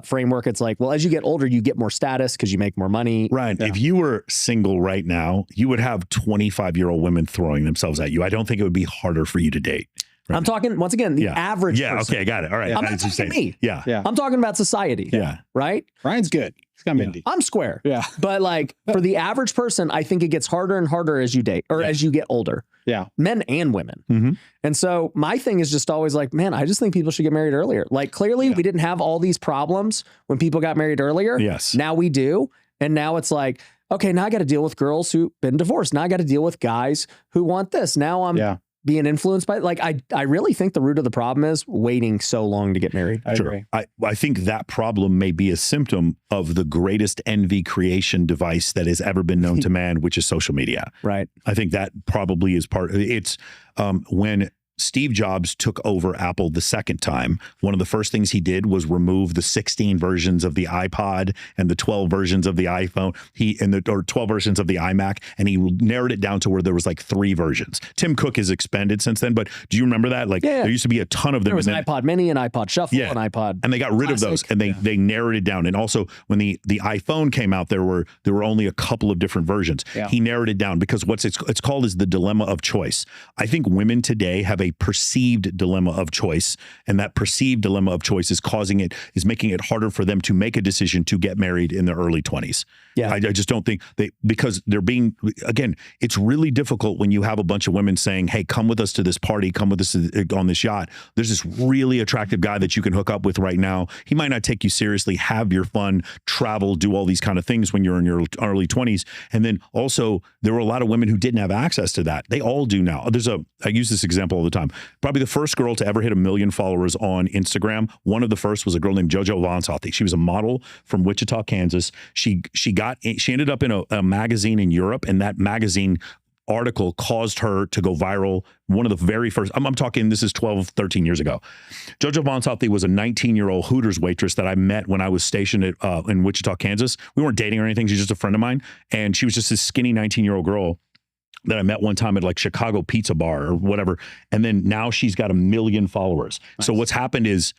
framework, it's like, well, as you get older, you get more status because you make more money. Right. Yeah. If you were single right now, you would have 25-year-old women throwing themselves at you. I don't think it would be harder for you to date. Right. I'm talking, once again, the average person. Okay, got it. All right. I'm not talking me. Yeah. I'm talking about society. Yeah. Right? Ryan's good. He's got Mindy. I'm square. Yeah. But like for the average person, I think it gets harder and harder as you date or as you get older. Yeah. Men and women. Mm-hmm. And so my thing is just always like, man, I just think people should get married earlier. Like clearly we didn't have all these problems when people got married earlier. Yes. Now we do. And now it's like, okay, now I got to deal with girls who've been divorced. Now I got to deal with guys who want this. Now I'm being influenced by like, I really think the root of the problem is waiting so long to get married. I agree. I think that problem may be a symptom of the greatest envy creation device that has ever been known to man, which is social media. Right. I think that probably is it's when Steve Jobs took over Apple the second time, one of the first things he did was remove the 16 versions of the iPod and the 12 versions of the iPhone, or 12 versions of the iMac, and he narrowed it down to where there was like 3 versions. Tim Cook has expanded since then, but do you remember that? Like there used to be a ton of them. There was an iPod Mini, an iPod Shuffle, an iPod, and they got rid of those, and they narrowed it down. And also when the iPhone came out, there were only a couple of different versions. Yeah. He narrowed it down because it's called is the dilemma of choice. I think women today have a perceived dilemma of choice, and that perceived dilemma of choice is making it harder for them to make a decision to get married in their early 20s. Yeah. I just don't think because they're being, again, it's really difficult when you have a bunch of women saying, hey, come with us to this party, come with us on this yacht. There's this really attractive guy that you can hook up with right now. He might not take you seriously, have your fun, travel, do all these kind of things when you're in your early 20s. And then also there were a lot of women who didn't have access to that. They all do now. I use this example all the time. Probably the first girl to ever hit 1 million followers on Instagram. One of the first was a girl named JoJo Vonsothy. She was a model from Wichita, Kansas. She ended up in a magazine in Europe, and that magazine article caused her to go viral. One of the very first, I'm talking, this is 12, 13 years ago. JoJo Vonsothy was a 19-year-old Hooters waitress that I met when I was stationed in Wichita, Kansas. We weren't dating or anything. She's just a friend of mine. And she was just this skinny 19-year-old girl that I met one time at like Chicago Pizza Bar or whatever. And then now she's got 1 million followers. Nice. So what's happened is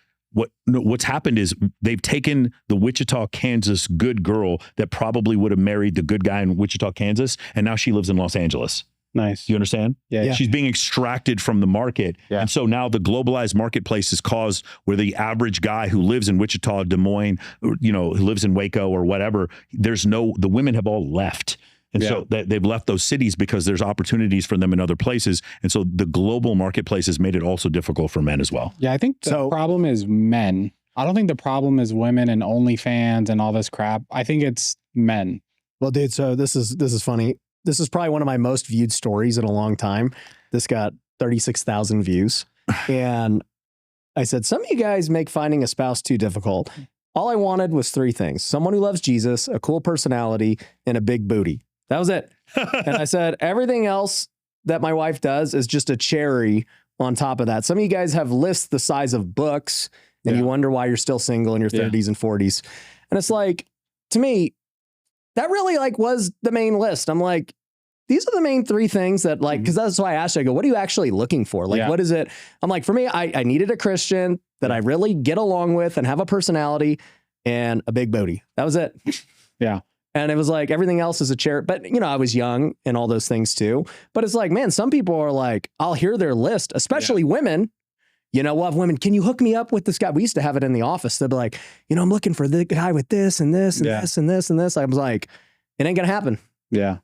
they've taken the Wichita, Kansas good girl that probably would have married the good guy in Wichita, Kansas. And now she lives in Los Angeles. Nice. You understand? Yeah. She's being extracted from the market. Yeah. And so now the globalized marketplace has caused where the average guy who lives in Wichita, Des Moines, who lives in Waco or whatever, the women have all left. And so they've left those cities because there's opportunities for them in other places. And so the global marketplace has made it also difficult for men as well. Yeah, I think the problem is men. I don't think the problem is women and OnlyFans and all this crap. I think it's men. Well, dude, so this is funny. This is probably one of my most viewed stories in a long time. This got 36,000 views. And I said, some of you guys make finding a spouse too difficult. All I wanted was 3 things. Someone who loves Jesus, a cool personality, and a big booty. That was it. And I said, everything else that my wife does is just a cherry on top of that. Some of you guys have lists the size of books and you wonder why you're still single in your 30s and 40s. And it's like, to me, that really like was the main list. I'm like, these are the main 3 things that like, because that's why I asked you, I go, what are you actually looking for? Like, what is it? I'm like, for me, I needed a Christian that I really get along with and have a personality and a big booty. That was it. Yeah. And it was like everything else is a chair. But, you know, I was young and all those things too. But it's like, man, some people are like, I'll hear their list, especially women. You know, we'll have women, can you hook me up with this guy? We used to have it in the office. They'd be like, you know, I'm looking for the guy with this and this and this and this and this. I was like, it ain't going to happen. Yeah.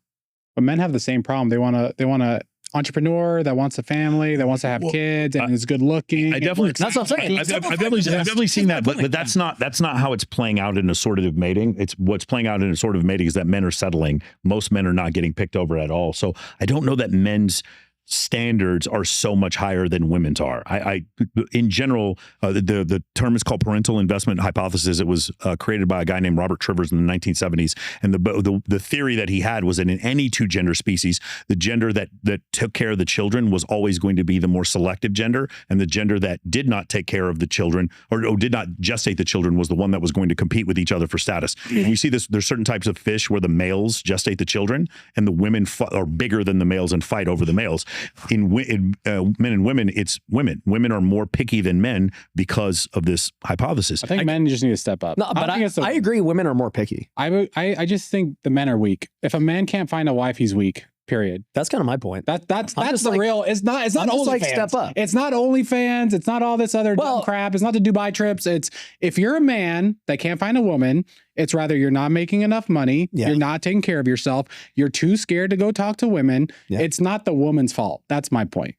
But men have the same problem. They want a entrepreneur that wants a family, that wants to have kids and is good looking. That's what I'm saying. I've definitely seen that, but that's not how it's playing out in assortative mating. It's what's playing out in assortative mating is that men are settling. Most men are not getting picked over at all. So I don't know that men's standards are so much higher than women's are. I in general, the term is called parental investment hypothesis. It was created by a guy named Robert Trivers in the 1970s. And the theory that he had was that in any two gender species, the gender that took care of the children was always going to be the more selective gender, and the gender that did not take care of the children or did not gestate the children was the one that was going to compete with each other for status. And you see this, there's certain types of fish where the males gestate the children and the women are bigger than the males and fight over the males. In men and women, it's women. Women are more picky than men because of this hypothesis. I think men just need to step up. No, but I agree. Women are more picky. I just think the men are weak. If a man can't find a wife, he's weak. Period. That's kind of my point. That's the real. It's not OnlyFans. Like step up. It's not OnlyFans. It's not all this other dumb crap. It's not the Dubai trips. It's if you're a man that can't find a woman, it's rather you're not making enough money. Yeah. You're not taking care of yourself. You're too scared to go talk to women. Yeah. It's not the woman's fault. That's my point.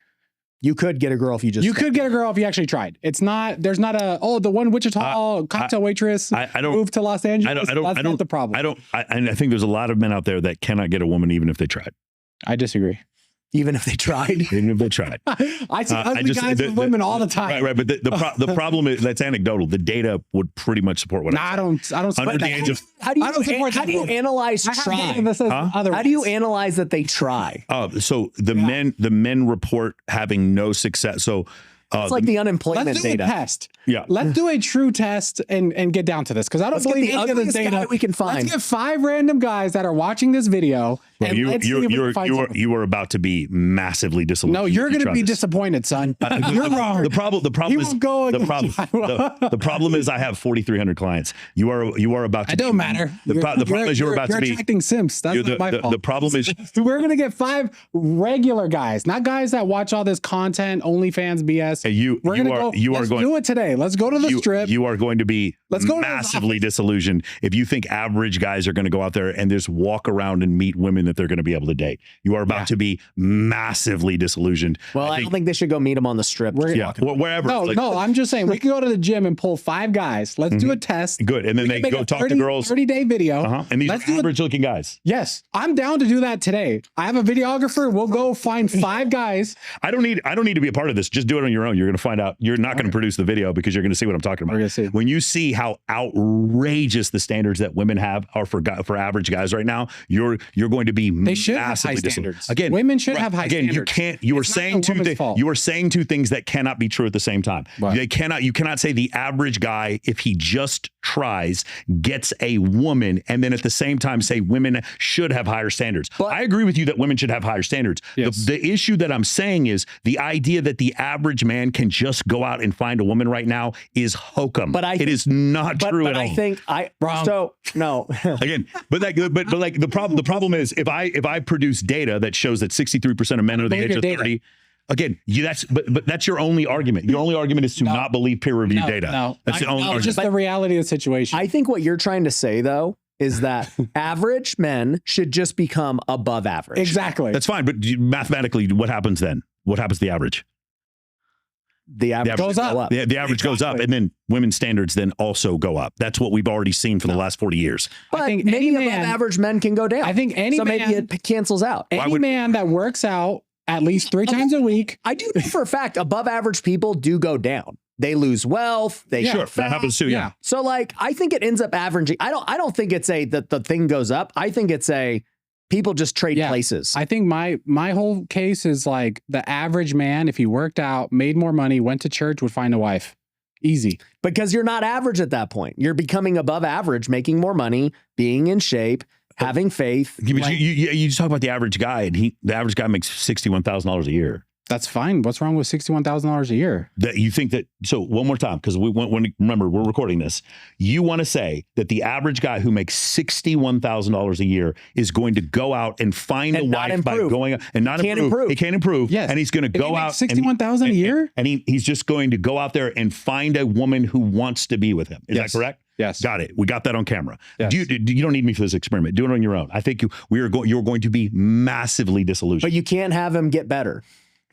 You could get a girl if you just. You could get a girl if you actually tried. It's not. There's not the one Wichita cocktail waitress. I don't move to Los Angeles. That's not the problem. I think there's a lot of men out there that cannot get a woman even if they tried. I disagree. Even if they tried. Even if they tried. I see ugly guys with women all the time. Right. But the problem is that's anecdotal. The data would pretty much support what I don't support that. How do you analyze try? How do you analyze that they try? So the men report having no success. So it's like the unemployment let's do data. A test. Yeah. Let's do a true test and get down to this because I don't believe any of this data we can find. Let's get 5 random guys that are watching this video. Bro, you are about to be massively disillusioned. No, you're going to be disappointed, son. You're wrong. The problem is the problem is I have 4,300 clients. You are about to. It don't matter. The problem is you're about to be attracting simps. That's not my fault. The problem is we're going to get 5 regular guys, not guys that watch all this content, OnlyFans BS. Let's do it today. Let's go to the strip. You are going to be massively disillusioned if you think average guys are going to go out there and just walk around and meet women that they're going to be able to date. You are about to be massively disillusioned. Well, I don't think they should go meet them on the strip. Wherever. No, I'm just saying we can go to the gym and pull 5 guys. Let's do a test. Good. And then they go talk to girls. 30-day video. And these are average looking guys. Yes. I'm down to do that today. I have a videographer. We'll go find 5 guys. I don't need to be a part of this. Just do it on your own. You're going to find out. You're not going to produce the video because you're going to see what I'm talking about. We're going to see. When you see how outrageous the standards that women have are for average guys right now, you're going to be massively standards. Again, women should have high standards. You are saying two things that cannot be true at the same time. Right. You cannot say the average guy, if he just tries, gets a woman, and then at the same time say women should have higher standards. But I agree with you that women should have higher standards. Yes. The issue that I'm saying is the idea that the average man can just go out and find a woman right now is hokum. It is not true at all. Again, the problem is if I produce data that shows that 63% of men are the age of 30. Again, that's your only argument. Your only argument is to not believe peer-reviewed data. No, that's the only argument. Just the reality of the situation. I think what you're trying to say, though, is that average men should just become above average. Exactly. That's fine, but mathematically, what happens then? What happens to the average? The average goes up. The average goes up, and then women's standards then also go up. That's what we've already seen for the last 40 years. But I think maybe above average men can go down. I think maybe it cancels out. Any man that works out at least 3 times a week. I do know for a fact above average people do go down. They lose wealth. They that happens too. Yeah. So I think it ends up averaging. I don't think it's that the thing goes up. I think it's people just trade places. I think my whole case is like the average man, if he worked out, made more money, went to church, would find a wife. Easy. Because you're not average at that point. You're becoming above average, making more money, being in shape, having faith. You just talk about the average guy, and the average guy makes $61,000 a year. That's fine. What's wrong with $61,000 a year? That you think that, so one more time, because remember, we're recording this. You want to say that the average guy who makes $61,000 a year is going to go out and find a wife by going and not improve. He can't improve. Yes. And he's going to go out. $61,000 a year? And he's just going to go out there and find a woman who wants to be with him. Is that correct? Yes. Got it. We got that on camera. Yes. You don't need me for this experiment. Do it on your own. I think you're going to be massively disillusioned. But you can't have him get better.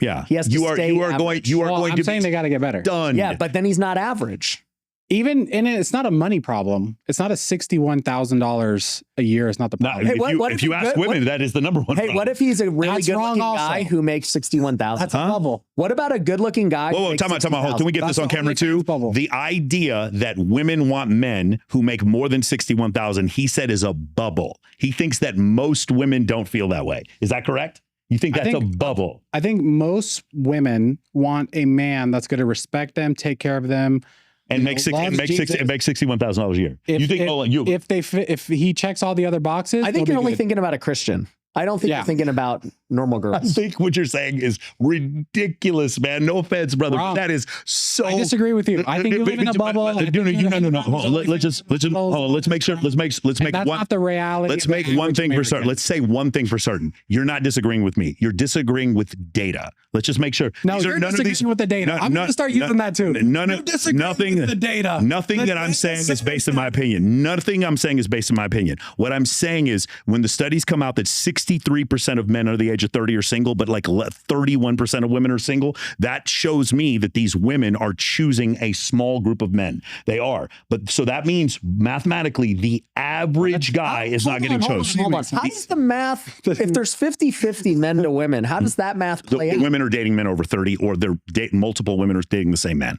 Yeah. He has to stay average. I'm saying they got to get better. Done. Yeah, but then he's not average. It's not a money problem. It's not a $61,000 a year. It's not the problem. If you ask women, that is the number one. Hey, what if he's a really good-looking guy who makes $61,000? That's a bubble. What about a good-looking guy? Whoa, time out. Can we get this on camera too? The idea that women want men who make more than $61,000, he said, is a bubble. He thinks that most women don't feel that way. Is that correct? You think that's a bubble? I think most women want a man that's going to respect them, take care of them, and make $61,000 a year. If he checks all the other boxes, I think you're only thinking about a Christian. I don't think you're thinking about normal girls. I think what you're saying is ridiculous, man. No offense, brother. Wrong. That is so. I disagree with you. I think you live in a bubble. No. Let's make sure. Let's make that's one. Not the reality. Let's make one thing for certain. Let's say one thing for certain. You're not disagreeing with me. You're disagreeing with data. Let's just make sure. No, you're disagreeing with the data. I'm going to start using that too. Nothing. With the data. Nothing that I'm saying is based in my opinion. Nothing I'm saying is based in my opinion. What I'm saying is when the studies come out that 63% of men under the age of 30 are single, but like 31% of women are single, that shows me that these women are choosing a small group of men. They are. But so that means mathematically the average guy is not getting chosen. Hold on. How does the math, if there's 50-50 men to women, how does that math play out? Women are dating men over 30, or they're multiple women are dating the same man.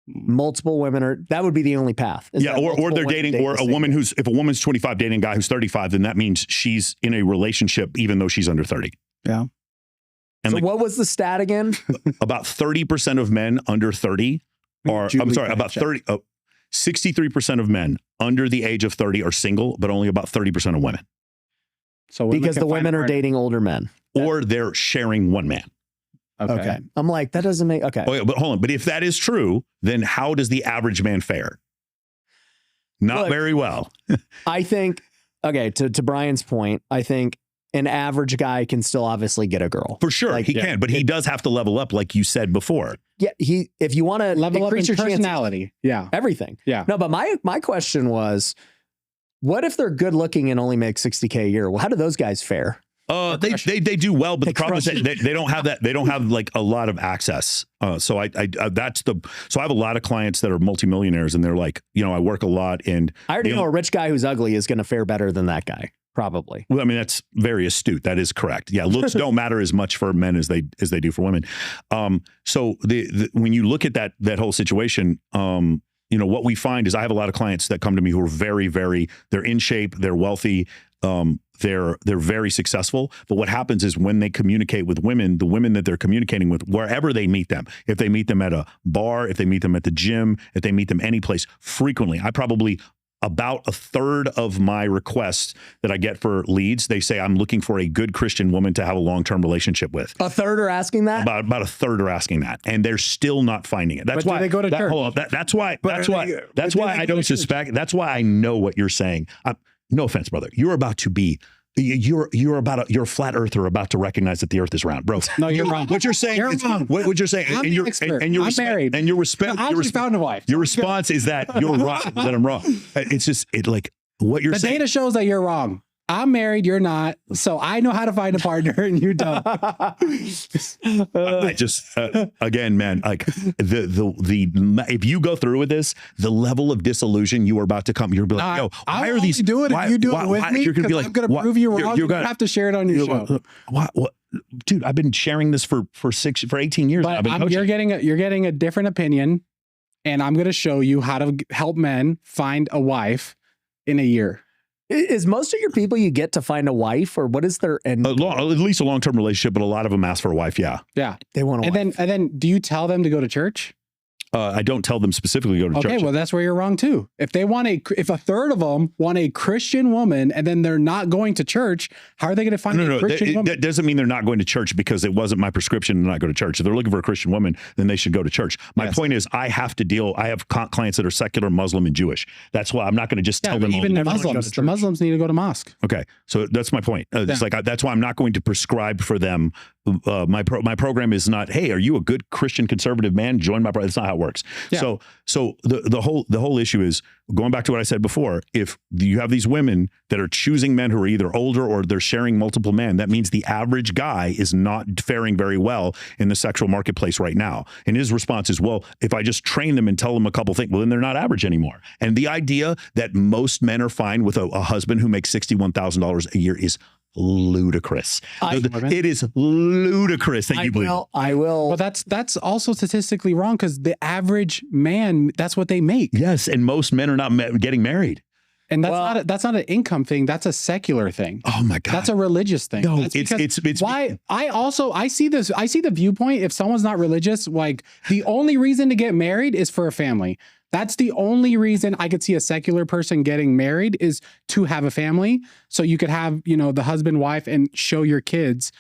Multiple women that would be the only path. Or they're dating, or a woman if a woman's 25 dating a guy who's 35, then that means she's in a relationship even though she's under 30. Yeah. And so what was the stat again? About 30% of men under 30 are, 63% of men under the age of 30 are single, but only about 30% of women. So because the women are dating older men. Or they're sharing one man. Okay. I'm like, that doesn't make, okay. Oh, yeah, but hold on. But if that is true, then how does the average man fare? Not very well. I think, to Brian's point, I think an average guy can still obviously get a girl. For sure, he can, but he does have to level up, like you said before. Yeah, if you want to level up in your personality, everything. Yeah. No, but my question was, what if they're good looking and only make $60K a year? Well, how do those guys fare? They do well, but the problem is that they don't have that. They don't have like a lot of access. So I have a lot of clients that are multimillionaires, and they're like, I work a lot, and I already know a rich guy who's ugly is going to fare better than that guy. Probably. Well, I mean, that's very astute. That is correct. Yeah, looks don't matter as much for men as they do for women. So when you look at that whole situation, what we find is I have a lot of clients that come to me who are very, very, they're in shape, they're wealthy, they're very successful. But what happens is when they communicate with women, the women that they're communicating with, wherever they meet them, if they meet them at a bar, if they meet them at the gym, if they meet them any place, frequently, about a third of my requests that I get for leads, they say, I'm looking for a good Christian woman to have a long-term relationship with. A third are asking that? About a third are asking that. And they're still not finding it. That's why they go to church. Hold on. That's why I don't suspect. That's why I know what you're saying. No offense, brother. You're about to be you're a flat earther about to recognize that the earth is round, bro. No, you're wrong. What you're saying is wrong. What you're saying, I'm married, and your respect. I actually found a wife. Your response is that you're wrong. That I'm wrong. It's just what you're saying. The data shows that you're wrong. I'm married, you're not. So I know how to find a partner and you don't. I just, again, man, like if you go through with this, the level of disillusion you are about to come, you're going to be like, yo, why are these? Do it if you do it with me. You're going to be like, I'm going to prove you wrong. You have to share it on your show. What? Dude, I've been sharing this for 18 years. But you're getting a different opinion, and I'm going to show you how to help men find a wife in a year. Is most of your people you get to find a wife, or what is their end? At least a long-term relationship, but a lot of them ask for a wife. Yeah. They want a wife. And then do you tell them to go to church? I don't tell them specifically to go to church. Okay, well, that's where you're wrong too. If a third of them want a Christian woman and then they're not going to church, how are they going to find a Christian woman? That doesn't mean they're not going to church because it wasn't my prescription to not go to church. If they're looking for a Christian woman, then they should go to church. My point is, I have clients that are secular, Muslim, and Jewish. That's why I'm not going to just tell them. Even the Muslims need to go to mosque. Okay, so that's my point. It's like that's why I'm not going to prescribe for them. My program is not, hey, are you a good Christian conservative man? Join my program. That's not how it works. Yeah. So the whole issue is, going back to what I said before, if you have these women that are choosing men who are either older or they're sharing multiple men, that means the average guy is not faring very well in the sexual marketplace right now. And his response is, well, if I just train them and tell them a couple things, well, then they're not average anymore. And the idea that most men are fine with a husband who makes $61,000 a year is ludicrous. It is ludicrous that you believe. I will. Well, that's also statistically wrong because the average man, that's what they make. Yes, and most men are not getting married. And that's not an income thing. That's a secular thing. Oh my God. That's a religious thing. No, it's why I see the viewpoint. If someone's not religious, like the only reason to get married is for a family. That's the only reason I could see a secular person getting married is to have a family. So you could have, the husband, wife, and show your kids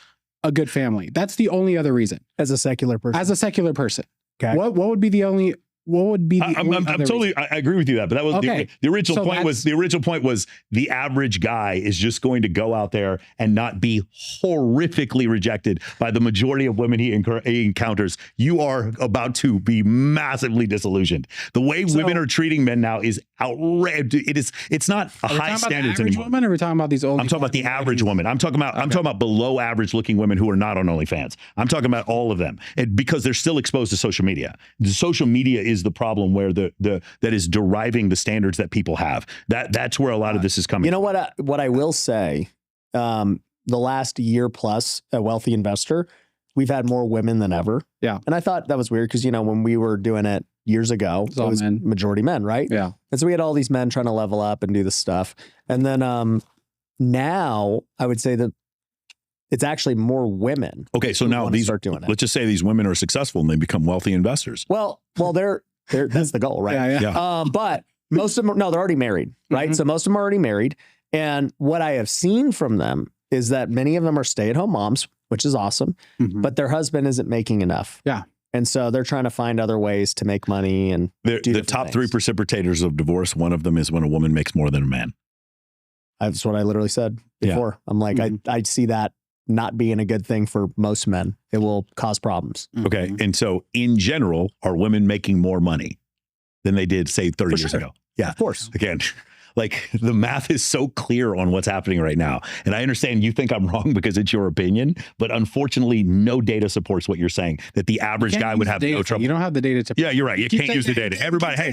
a good family. That's the only other reason. As a secular person. Okay. What would be the only I agree with you that, but that was okay. The original point was the average guy is just going to go out there and not be horrifically rejected by the majority of women he encounters. You are about to be massively disillusioned. The way women are treating men now is outrageous. It's not a high standards anymore. Women, or are we talking about these old? I'm talking about the average woman. I'm talking about below average looking women who are not on OnlyFans. I'm talking about all of them, because they're still exposed to social media. The social media is the problem where that is deriving the standards that people have. That's where a lot of this is coming. You know what I will say, the last year plus a Wealthy Investor, we've had more women than ever. Yeah. And I thought that was weird because, when we were doing it years ago, it was majority men, right? Yeah. And so we had all these men trying to level up and do this stuff. And then now I would say that it's actually more women. Okay, so now start doing it. Let's just say these women are successful and they become wealthy investors. Well, they're that's the goal, right? Yeah. But most of them, they're already married, right? Mm-hmm. So most of them are already married. And what I have seen from them is that many of them are stay-at-home moms, which is awesome, but their husband isn't making enough. Yeah. And so they're trying to find other ways to make money and the top things. 3 precipitators of divorce. One of them is when a woman makes more than a man. That's what I literally said before. Yeah. I'm like, I see that not being a good thing for most men. It will cause problems. Okay. And so in general, are women making more money than they did, say, 30 years ago? Yeah. Of course. Again, like the math is so clear on what's happening right now. And I understand you think I'm wrong because it's your opinion, but unfortunately, no data supports what you're saying, that the average guy would have no trouble. You don't have the data to. Yeah, you're right. You can't use the data. Everybody,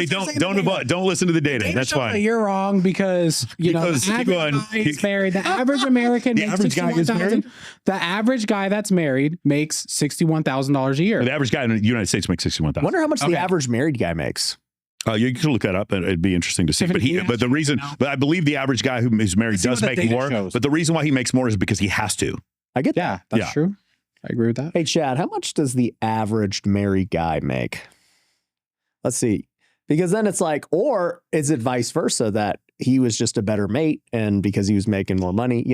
don't listen to the data. That's fine. You're wrong because, the average guy is married. The average American makes $61,000. The average guy that's married makes $61,000 a year. The average guy in the United States makes $61,000. I wonder how much the average married guy makes. You can look that up, and it'd be interesting to see. But I believe the average guy who is married does make more. Shows. But the reason why he makes more is because he has to. I get that. Yeah, that's true. I agree with that. Hey, Chad, how much does the average married guy make? Let's see. Because then it's like, or is it vice versa that he was just a better mate, and because he was making more money,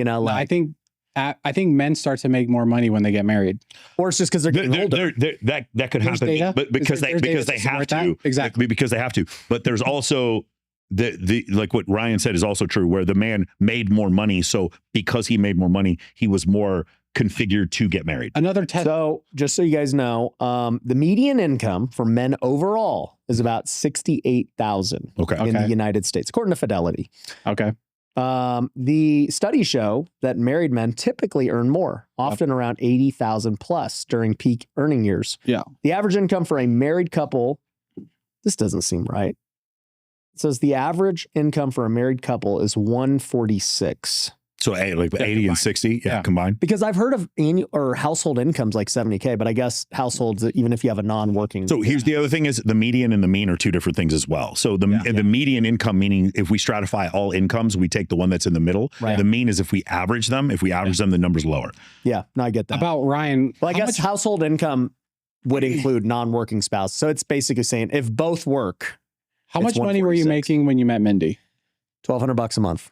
I think men start to make more money when they get married, or it's just because they're getting older. That could happen, but because they have to. Exactly, because they have to. But there's also the like what Ryan said is also true, where the man made more money, so because he made more money, he was more configured to get married. Another test. So just so you guys know, the median income for men overall is about $68,000 in the United States, according to Fidelity. Okay. The studies show that married men typically earn more, often around 80,000 plus during peak earning years. Yeah. The average income for a married couple, this doesn't seem right. It says the average income for a married couple is 146. So like 80 and 60 combined? Because I've heard of annual or household incomes like 70K, but I guess households, even if you have a non-working. So here's the other thing is the median and the mean are two different things as well. So the median income, meaning if we stratify all incomes, we take the one that's in the middle. Right. The mean is if we average them. If we average them, the number's lower. Yeah, no, I get that. About Ryan. Well, I guess household income would include non-working spouse. So it's basically saying if both work. How much money were you making when you met Mindy? $1,200 a month.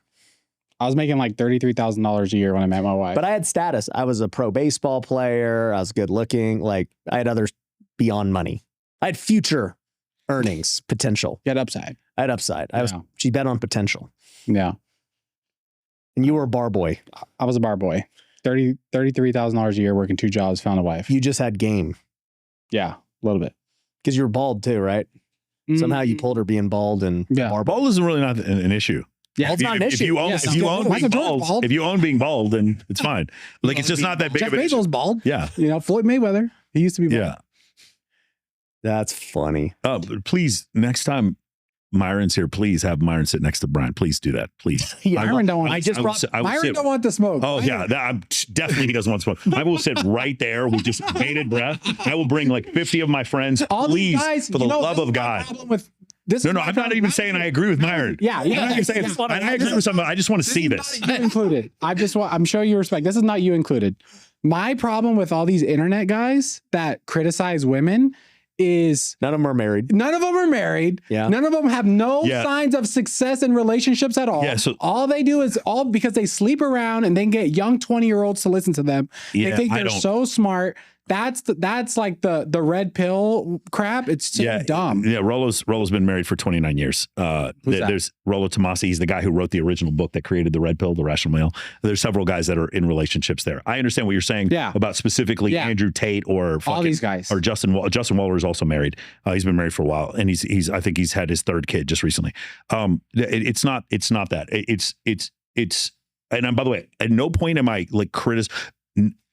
I was making like $33,000 a year when I met my wife. But I had status. I was a pro baseball player. I was good looking. Like I had others beyond money. I had future earnings potential. You had upside. I had upside. She bet on potential. Yeah. And you were a bar boy. I was a bar boy. $33,000 a year, working 2 jobs, found a wife. You just had game. Yeah, a little bit. Because you were bald too, right? Somehow you pulled her being bald and bald isn't really not an issue. Yeah, it's not an issue. If you own being bald, then it's fine. Like it's just not that big Jeff of an issue. Bezos bald. Yeah. Floyd Mayweather. He used to be bald. Yeah. That's funny. Please, next time Myron's here, please have Myron sit next to Brian. Please do that. Please. Myron don't want. Myron don't want the smoke. Oh yeah, definitely he doesn't want smoke. I will sit right there with just bated breath. I will bring like 50 of my friends. Please, guys, for the love of God. No, I'm not even saying I agree with Myron. Yeah. I'm not even saying I agree with somebody. I just want to see this. You included. I'm showing you respect. This is not you included. My problem with all these internet guys that criticize women is none of them are married. None of them are married. Yeah. None of them have no signs of success in relationships at all. Yeah, so all they do is all because they sleep around and then get young 20-year-olds to listen to them. Yeah, they think they're so smart. That's like the red pill crap. It's so dumb. Yeah, Rollo's been married for 29 years. There's Rollo Tomasi. He's the guy who wrote the original book that created the red pill, The Rational Male. There's several guys that are in relationships there. I understand what you're saying about specifically Andrew Tate or all these guys. Or Justin Waller is also married. He's been married for a while, and I think he's had his 3rd kid just recently. It's not that. It's and by the way, at no point am I like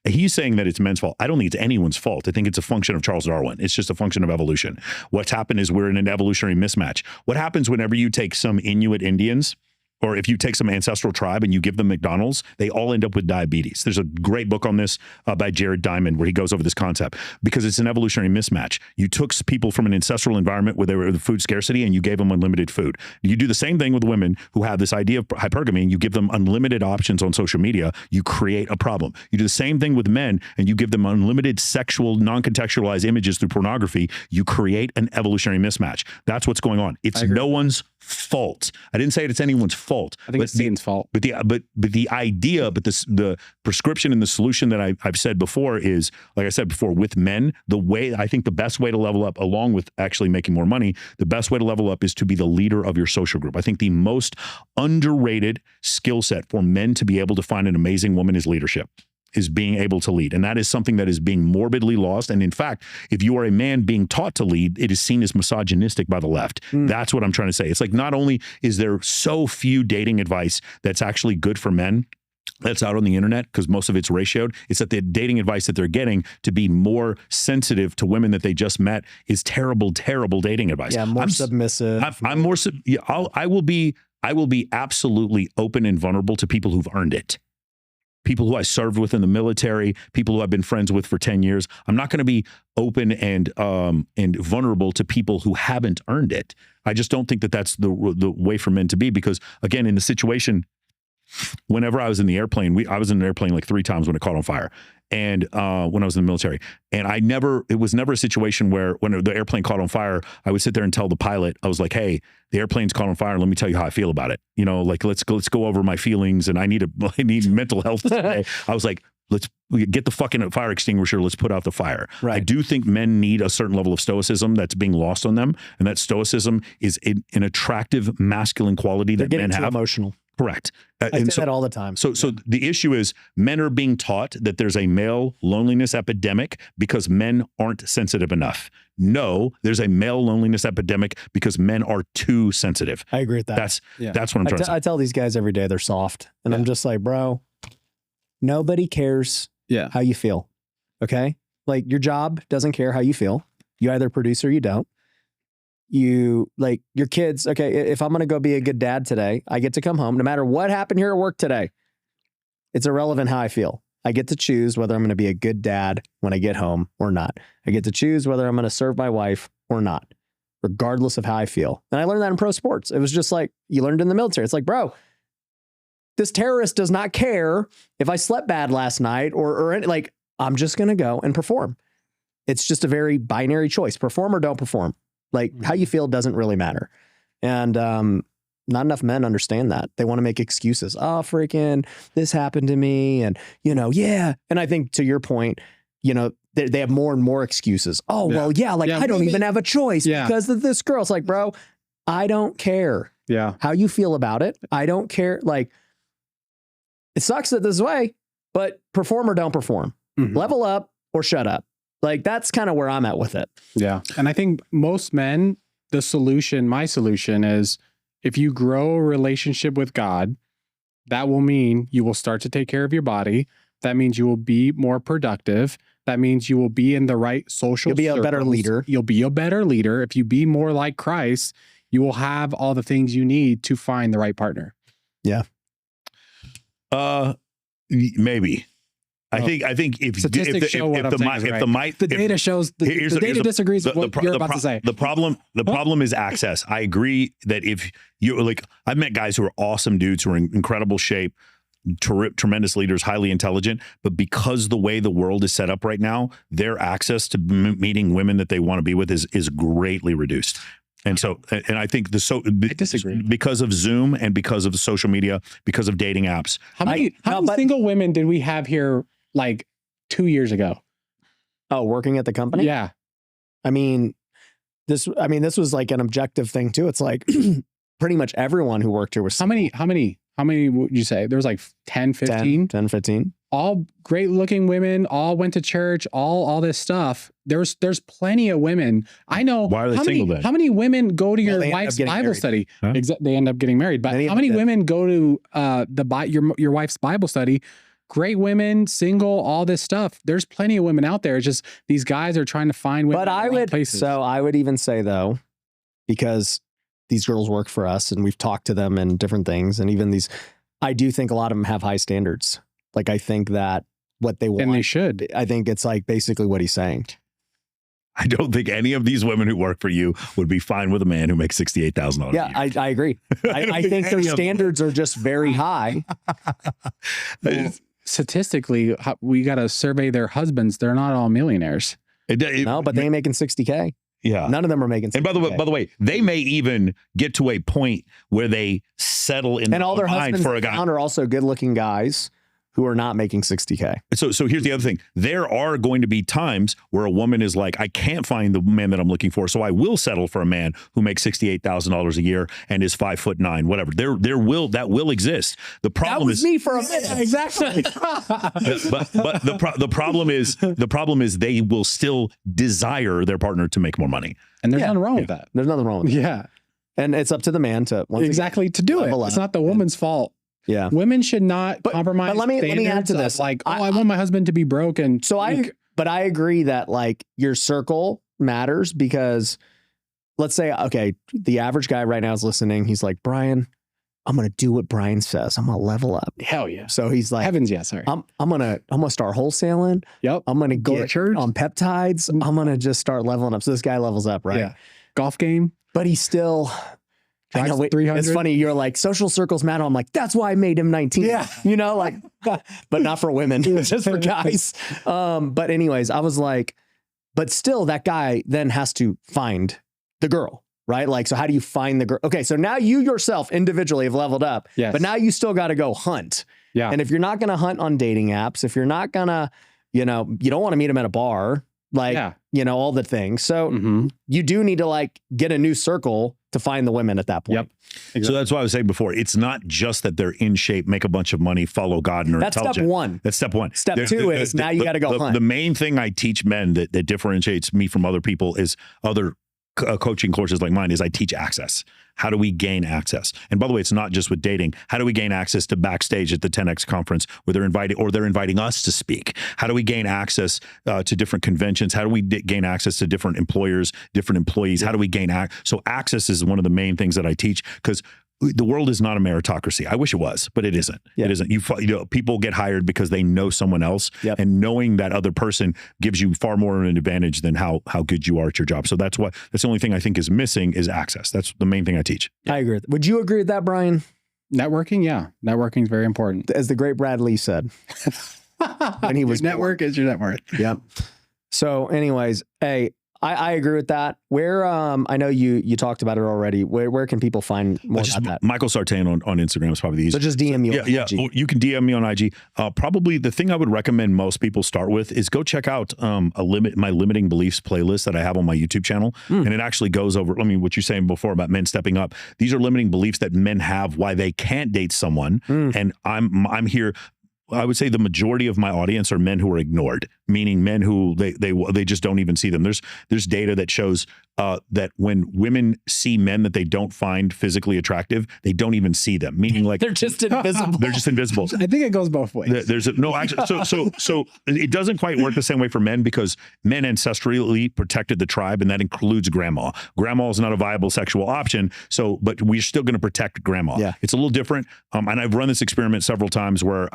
he's saying that it's men's fault. I don't think it's anyone's fault. I think it's a function of Charles Darwin. It's just a function of evolution. What's happened is we're in an evolutionary mismatch. What happens whenever you take some Inuit Indians, or if you take some ancestral tribe and you give them McDonald's, they all end up with diabetes. There's a great book on this by Jared Diamond where he goes over this concept because it's an evolutionary mismatch. You took people from an ancestral environment where there was food scarcity and you gave them unlimited food. You do the same thing with women who have this idea of hypergamy and you give them unlimited options on social media, you create a problem. You do the same thing with men and you give them unlimited sexual, non-contextualized images through pornography, you create an evolutionary mismatch. That's what's going on. It's no one's fault. I didn't say it's anyone's fault. I think it's Satan's fault. But the idea, the prescription and the solution that I've said before is, like I said before, with men, I think the best way to level up, along with actually making more money, the best way to level up is to be the leader of your social group. I think the most underrated skill set for men to be able to find an amazing woman is leadership. Is being able to lead. And that is something that is being morbidly lost. And in fact, if you are a man being taught to lead, it is seen as misogynistic by the left. That's what I'm trying to say. It's like not only is there so few dating advice that's actually good for men, that's out on the internet because most of it's ratioed. It's that the dating advice that they're getting to be more sensitive to women that they just met is terrible, terrible dating advice. Yeah, more submissive. I'm more. I will be absolutely open and vulnerable to people who've earned it. People who I served with in the military, people who I've been friends with for 10 years. I'm not going to be open and vulnerable to people who haven't earned it. I just don't think that that's the way for men to be because, again, in the situation, whenever I was in the airplane, I was in an airplane like 3 times when it caught on fire. And when I was in the military, and it was never a situation where when the airplane caught on fire, I would sit there and tell the pilot, I was like, hey, the airplane's caught on fire. Let me tell you how I feel about it. You know, like, let's go over my feelings and I need mental health today. I was like, let's get the fucking fire extinguisher. Let's put out the fire. Right. I do think men need a certain level of stoicism that's being lost on them. And that stoicism is an attractive masculine quality that men have. Emotional. Correct. I say that all the time. So the issue is men are being taught that there's a male loneliness epidemic because men aren't sensitive enough. No, there's a male loneliness epidemic because men are too sensitive. I agree with that. That's what I'm trying to say. I tell these guys every day they're soft. And I'm just like, bro, nobody cares how you feel. Okay? Like your job doesn't care how you feel. You either produce or you don't. You like your kids. Okay. If I'm going to go be a good dad today, I get to come home no matter what happened here at work today. It's irrelevant how I feel. I get to choose whether I'm going to be a good dad when I get home or not. I get to choose whether I'm going to serve my wife or not, regardless of how I feel. And I learned that in pro sports. It was just like you learned in the military. It's like, bro, this terrorist does not care if I slept bad last night or like, I'm just going to go and perform. it's just a very binary choice. Perform or don't perform. Like how you feel doesn't really matter. And not enough men understand that. They want to make excuses. Oh, freaking, this happened to me. And, yeah. And I think to your point, they have more and more excuses. Oh, well, yeah, like I don't even have a choice because of this girl. It's like, bro, I don't care how you feel about it. I don't care. Like, it sucks that this way, but perform or don't perform. Level up or shut up. Like, that's kind of where I'm at with it. Yeah. And I think most men, my solution is, if you grow a relationship with God, that will mean you will start to take care of your body. That means you will be more productive. That means you will be in the right social You'll be circles. a better leader. You'll be a better leader. If you be more like Christ, you will have all the things you need to find the right partner. Yeah. Maybe. I think if the data shows the data disagrees with what you're about to say. The problem is access. I agree that if you're like, I've met guys who are awesome dudes who are in incredible shape, tremendous leaders, highly intelligent, but because the way the world is set up right now, their access to meeting women that they want to be with is greatly reduced. And so, and I think I disagree because of Zoom and because of social media, because of dating apps. How many single women did we have here like 2 years ago? Oh, working at the company? Yeah. I mean, this was like an objective thing too. It's like pretty much everyone who worked here was single. How many would you say? There was like 10, 15? 10, 15. All great looking women, all went to church, all this stuff. There's plenty of women. I know. Why are they single then? How many women go to your wife's Bible study? Huh? They end up getting married. But how many women go to your wife's Bible study? Great women, single, all this stuff. There's plenty of women out there. It's just these guys are trying to find women in places. So I would even say though, because these girls work for us and we've talked to them and different things. And even I do think a lot of them have high standards. Like, I think that what they want. And they should. I think it's like basically what he's saying. I don't think any of these women who work for you would be fine with a man who makes $68,000. Yeah, I agree. I think their standards are just very high. Well, statistically, we got to survey their husbands. They're not all millionaires. No, but they ain't making 60K. Yeah. None of them are making 60K. And by the way, they may even get to a point where they settle in and all their husbands for a guy. Are also good looking guys who are not making 60K. So here's the other thing. There are going to be times where a woman is like, I can't find the man that I'm looking for, so I will settle for a man who makes $68,000 a year and is 5'9", whatever. That will exist. The problem is me for a minute. Exactly. but the problem is they will still desire their partner to make more money. And there's nothing wrong with that. There's nothing wrong with that. Yeah. And it's up to the man to to do it. It's not the woman's fault. Yeah, women should not compromise. But let me add to this. Like, I want my husband to be broke, and so but I agree that like your circle matters because let's say the average guy right now is listening. He's like, Brian, I'm gonna do what Brian says. I'm gonna level up. Hell yeah. So he's like, heavens yeah. Sorry. I'm gonna start wholesaling. Yep. I'm gonna go to church on peptides. I'm gonna just start leveling up. So this guy levels up, right? Yeah. Golf game, but he's still. I know, 300. It's funny. You're like, social circles matter. I'm like, that's why I made him 19. Yeah. Like, but not for women, just for guys. But anyways, I was like, but still that guy then has to find the girl, right? Like, so how do you find the girl? Okay. So now you yourself individually have leveled up, but now you still got to go hunt. Yeah. And if you're not going to hunt on dating apps, if you're not going to, you don't want to meet him at a bar, like, all the things. So you do need to like get a new circle to find the women at that point. Yep. Exactly. So that's why I was saying before, it's not just that they're in shape, make a bunch of money, follow God, and are intelligent. Step one. That's step one. Step two is now you got to go hunt. The main thing I teach men that differentiates me from other people is other coaching courses like mine is I teach access. How do we gain access? And by the way, it's not just with dating. How do we gain access to backstage at the 10X conference where they're inviting us to speak? How do we gain access to different conventions? How do we gain access to different employers, different employees? How do we gain so access is one of the main things that I teach because the world is not a meritocracy. I wish it was, but it isn't. Yeah. It isn't. People get hired because they know someone else, and knowing that other person gives you far more of an advantage than how good you are at your job. So that's the only thing I think is missing is access. That's the main thing I teach. I agree. Would you agree with that, Brian? Networking, yeah, networking is very important. As the great Brad Lee said, when he was network is your net worth. Yep. So anyways, hey, I agree with that. Where I know you talked about it already. Where can people find more about that? Michael Sartain on Instagram is probably the easiest. So just DM you. Yeah. You can DM me on IG. Probably the thing I would recommend most people start with is go check out my limiting beliefs playlist that I have on my YouTube channel, and it actually goes over. I mean, what you're saying before about men stepping up. These are limiting beliefs that men have why they can't date someone, and I'm here. I would say the majority of my audience are men who are ignored, meaning men who they just don't even see them. There's data that shows that when women see men that they don't find physically attractive, they don't even see them, meaning like they're just invisible. They're just invisible. I think it goes both ways. So it doesn't quite work the same way for men because men ancestrally protected the tribe, and that includes grandma. Grandma is not a viable sexual option, but we're still going to protect grandma. Yeah. It's a little different. And I've run this experiment several times where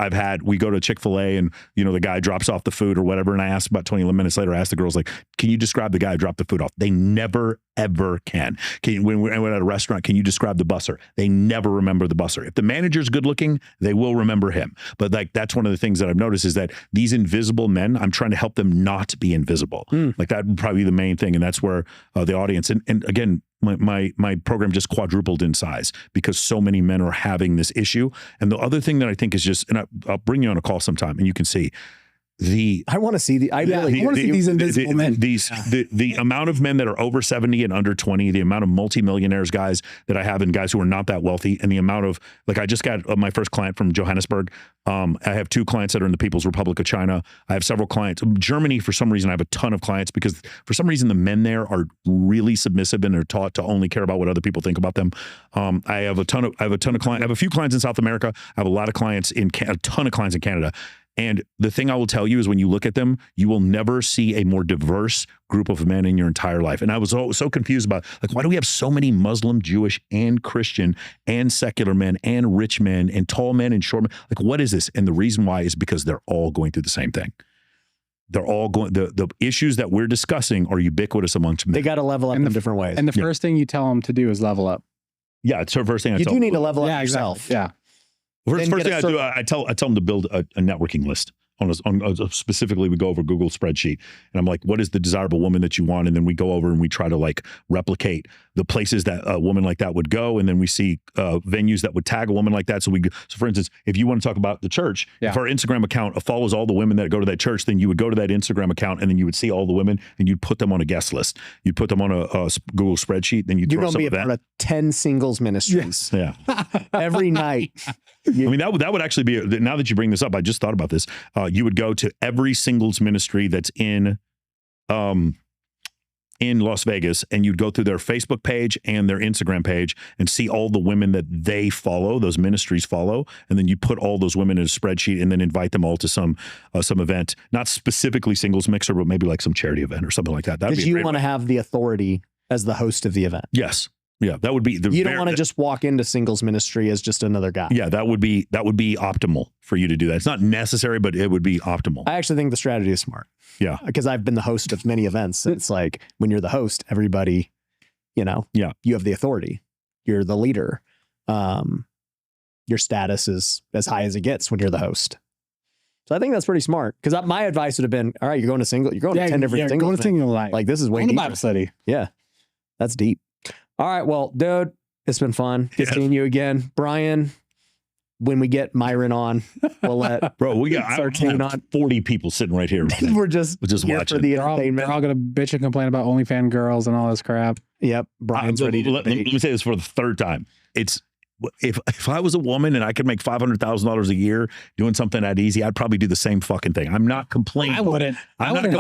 we go to Chick-fil-A and, the guy drops off the food or whatever. And I ask about 20 minutes later, I ask the girls, like, can you describe the guy who dropped the food off? They never, ever can. When we're at a restaurant, can you describe the busser? They never remember the busser. If the manager's good looking, they will remember him. But like, that's one of the things that I've noticed is that these invisible men, I'm trying to help them not be invisible. Like that would probably be the main thing. And that's where the audience, and again, my program just quadrupled in size because so many men are having this issue. And the other thing that I think is just, and I'll bring you on a call sometime and you can see I want to see these invisible men. The amount of men that are over 70 and under 20, the amount of multimillionaires guys that I have and guys who are not that wealthy, and the amount of, like, I just got my first client from Johannesburg. I have 2 clients that are in the People's Republic of China. I have several clients. Germany, for some reason, I have a ton of clients because for some reason the men there are really submissive and are taught to only care about what other people think about them. I have a ton of clients. I have a few clients in South America. I have a lot of clients a ton of clients in Canada. And the thing I will tell you is when you look at them, you will never see a more diverse group of men in your entire life. And I was so confused about, like, why do we have so many Muslim, Jewish, and Christian, and secular men, and rich men, and tall men, and short men? Like, what is this? And the reason why is because they're all going through the same thing. They're all going, the issues that we're discussing are ubiquitous amongst men. They got to level up in different ways. And the first thing you tell them to do is level up. Yeah, it's the first thing I tell them. You do need to level up yourself. Exactly. Yeah. First thing I do, I tell them to build a networking list. Specifically, we go over Google spreadsheet, and I'm like, what is the desirable woman that you want? And then we go over and we try to like replicate the places that a woman like that would go, and then we see venues that would tag a woman like that. So for instance, if you want to talk about the church, if our Instagram account follows all the women that go to that church, then you would go to that Instagram account, and then you would see all the women, and you'd put them on a guest list. You'd put them on a Google spreadsheet. Then you're going to be a part of 10 singles ministries. Yeah, every night. I mean, that would actually be, now that you bring this up, I just thought about this. You would go to every singles ministry that's in Las Vegas, and you'd go through their Facebook page and their Instagram page and see all the women that they follow, those ministries follow, and then you put all those women in a spreadsheet and then invite them all to some event, not specifically singles mixer, but maybe like some charity event or something like that. Because you want to have the authority as the host of the event. Yes. Yeah, that would be you don't want to just walk into singles ministry as just another guy. Yeah, that would be optimal for you to do that. It's not necessary, but it would be optimal. I actually think the strategy is smart. Yeah, because I've been the host of many events. It's like when you're the host, everybody, you have the authority. You're the leader. Your status is as high as it gets when you're the host. So I think that's pretty smart. Because my advice would have been, all right, you're going to 10 different singles. Going to single night. Like this is way deeper. Bible study. Yeah, that's deep. All right, well, dude, it's been fun. Good seeing you again. Brian, when we get Myron on, we'll let we got Sartain on. 40 people sitting right here. We're just watching. They're all going to bitch and complain about OnlyFans girls and all this crap. Yep. Brian's ready to let me say this for the third time. It's if I was a woman and I could make $500,000 a year doing something that easy, I'd probably do the same fucking thing. I'm not complaining. I wouldn't. I'm not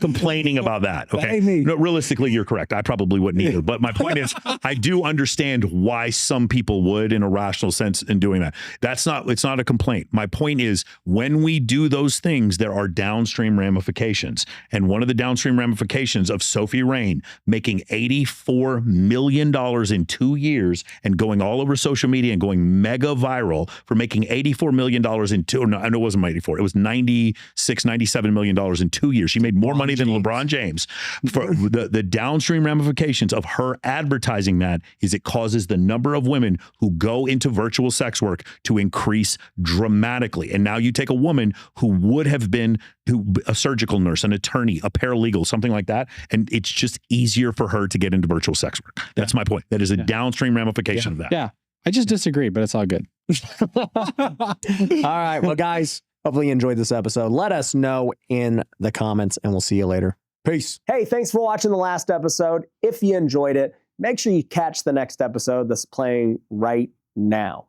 complaining about that. Okay. No, realistically, you're correct. I probably wouldn't either. But my point is, I do understand why some people would, in a rational sense, in doing that. It's not a complaint. My point is, when we do those things, there are downstream ramifications. And one of the downstream ramifications of Sophie Rain making $84 million in 2 years years and going all over social media and going mega viral for making $84 million in two. No, it wasn't 84. It was $96, $97 million in 2 years. She made more money than LeBron James. For the downstream ramifications of her advertising that is it causes the number of women who go into virtual sex work to increase dramatically. And now you take a woman who would have been a surgical nurse, an attorney, a paralegal, something like that, and it's just easier for her to get into virtual sex work. That's my point. That is a downstream ramification of that. Yeah. I just disagree, but it's all good. All right. Well, guys, hopefully you enjoyed this episode. Let us know in the comments, and we'll see you later. Peace. Hey, thanks for watching the last episode. If you enjoyed it, make sure you catch the next episode that's playing right now.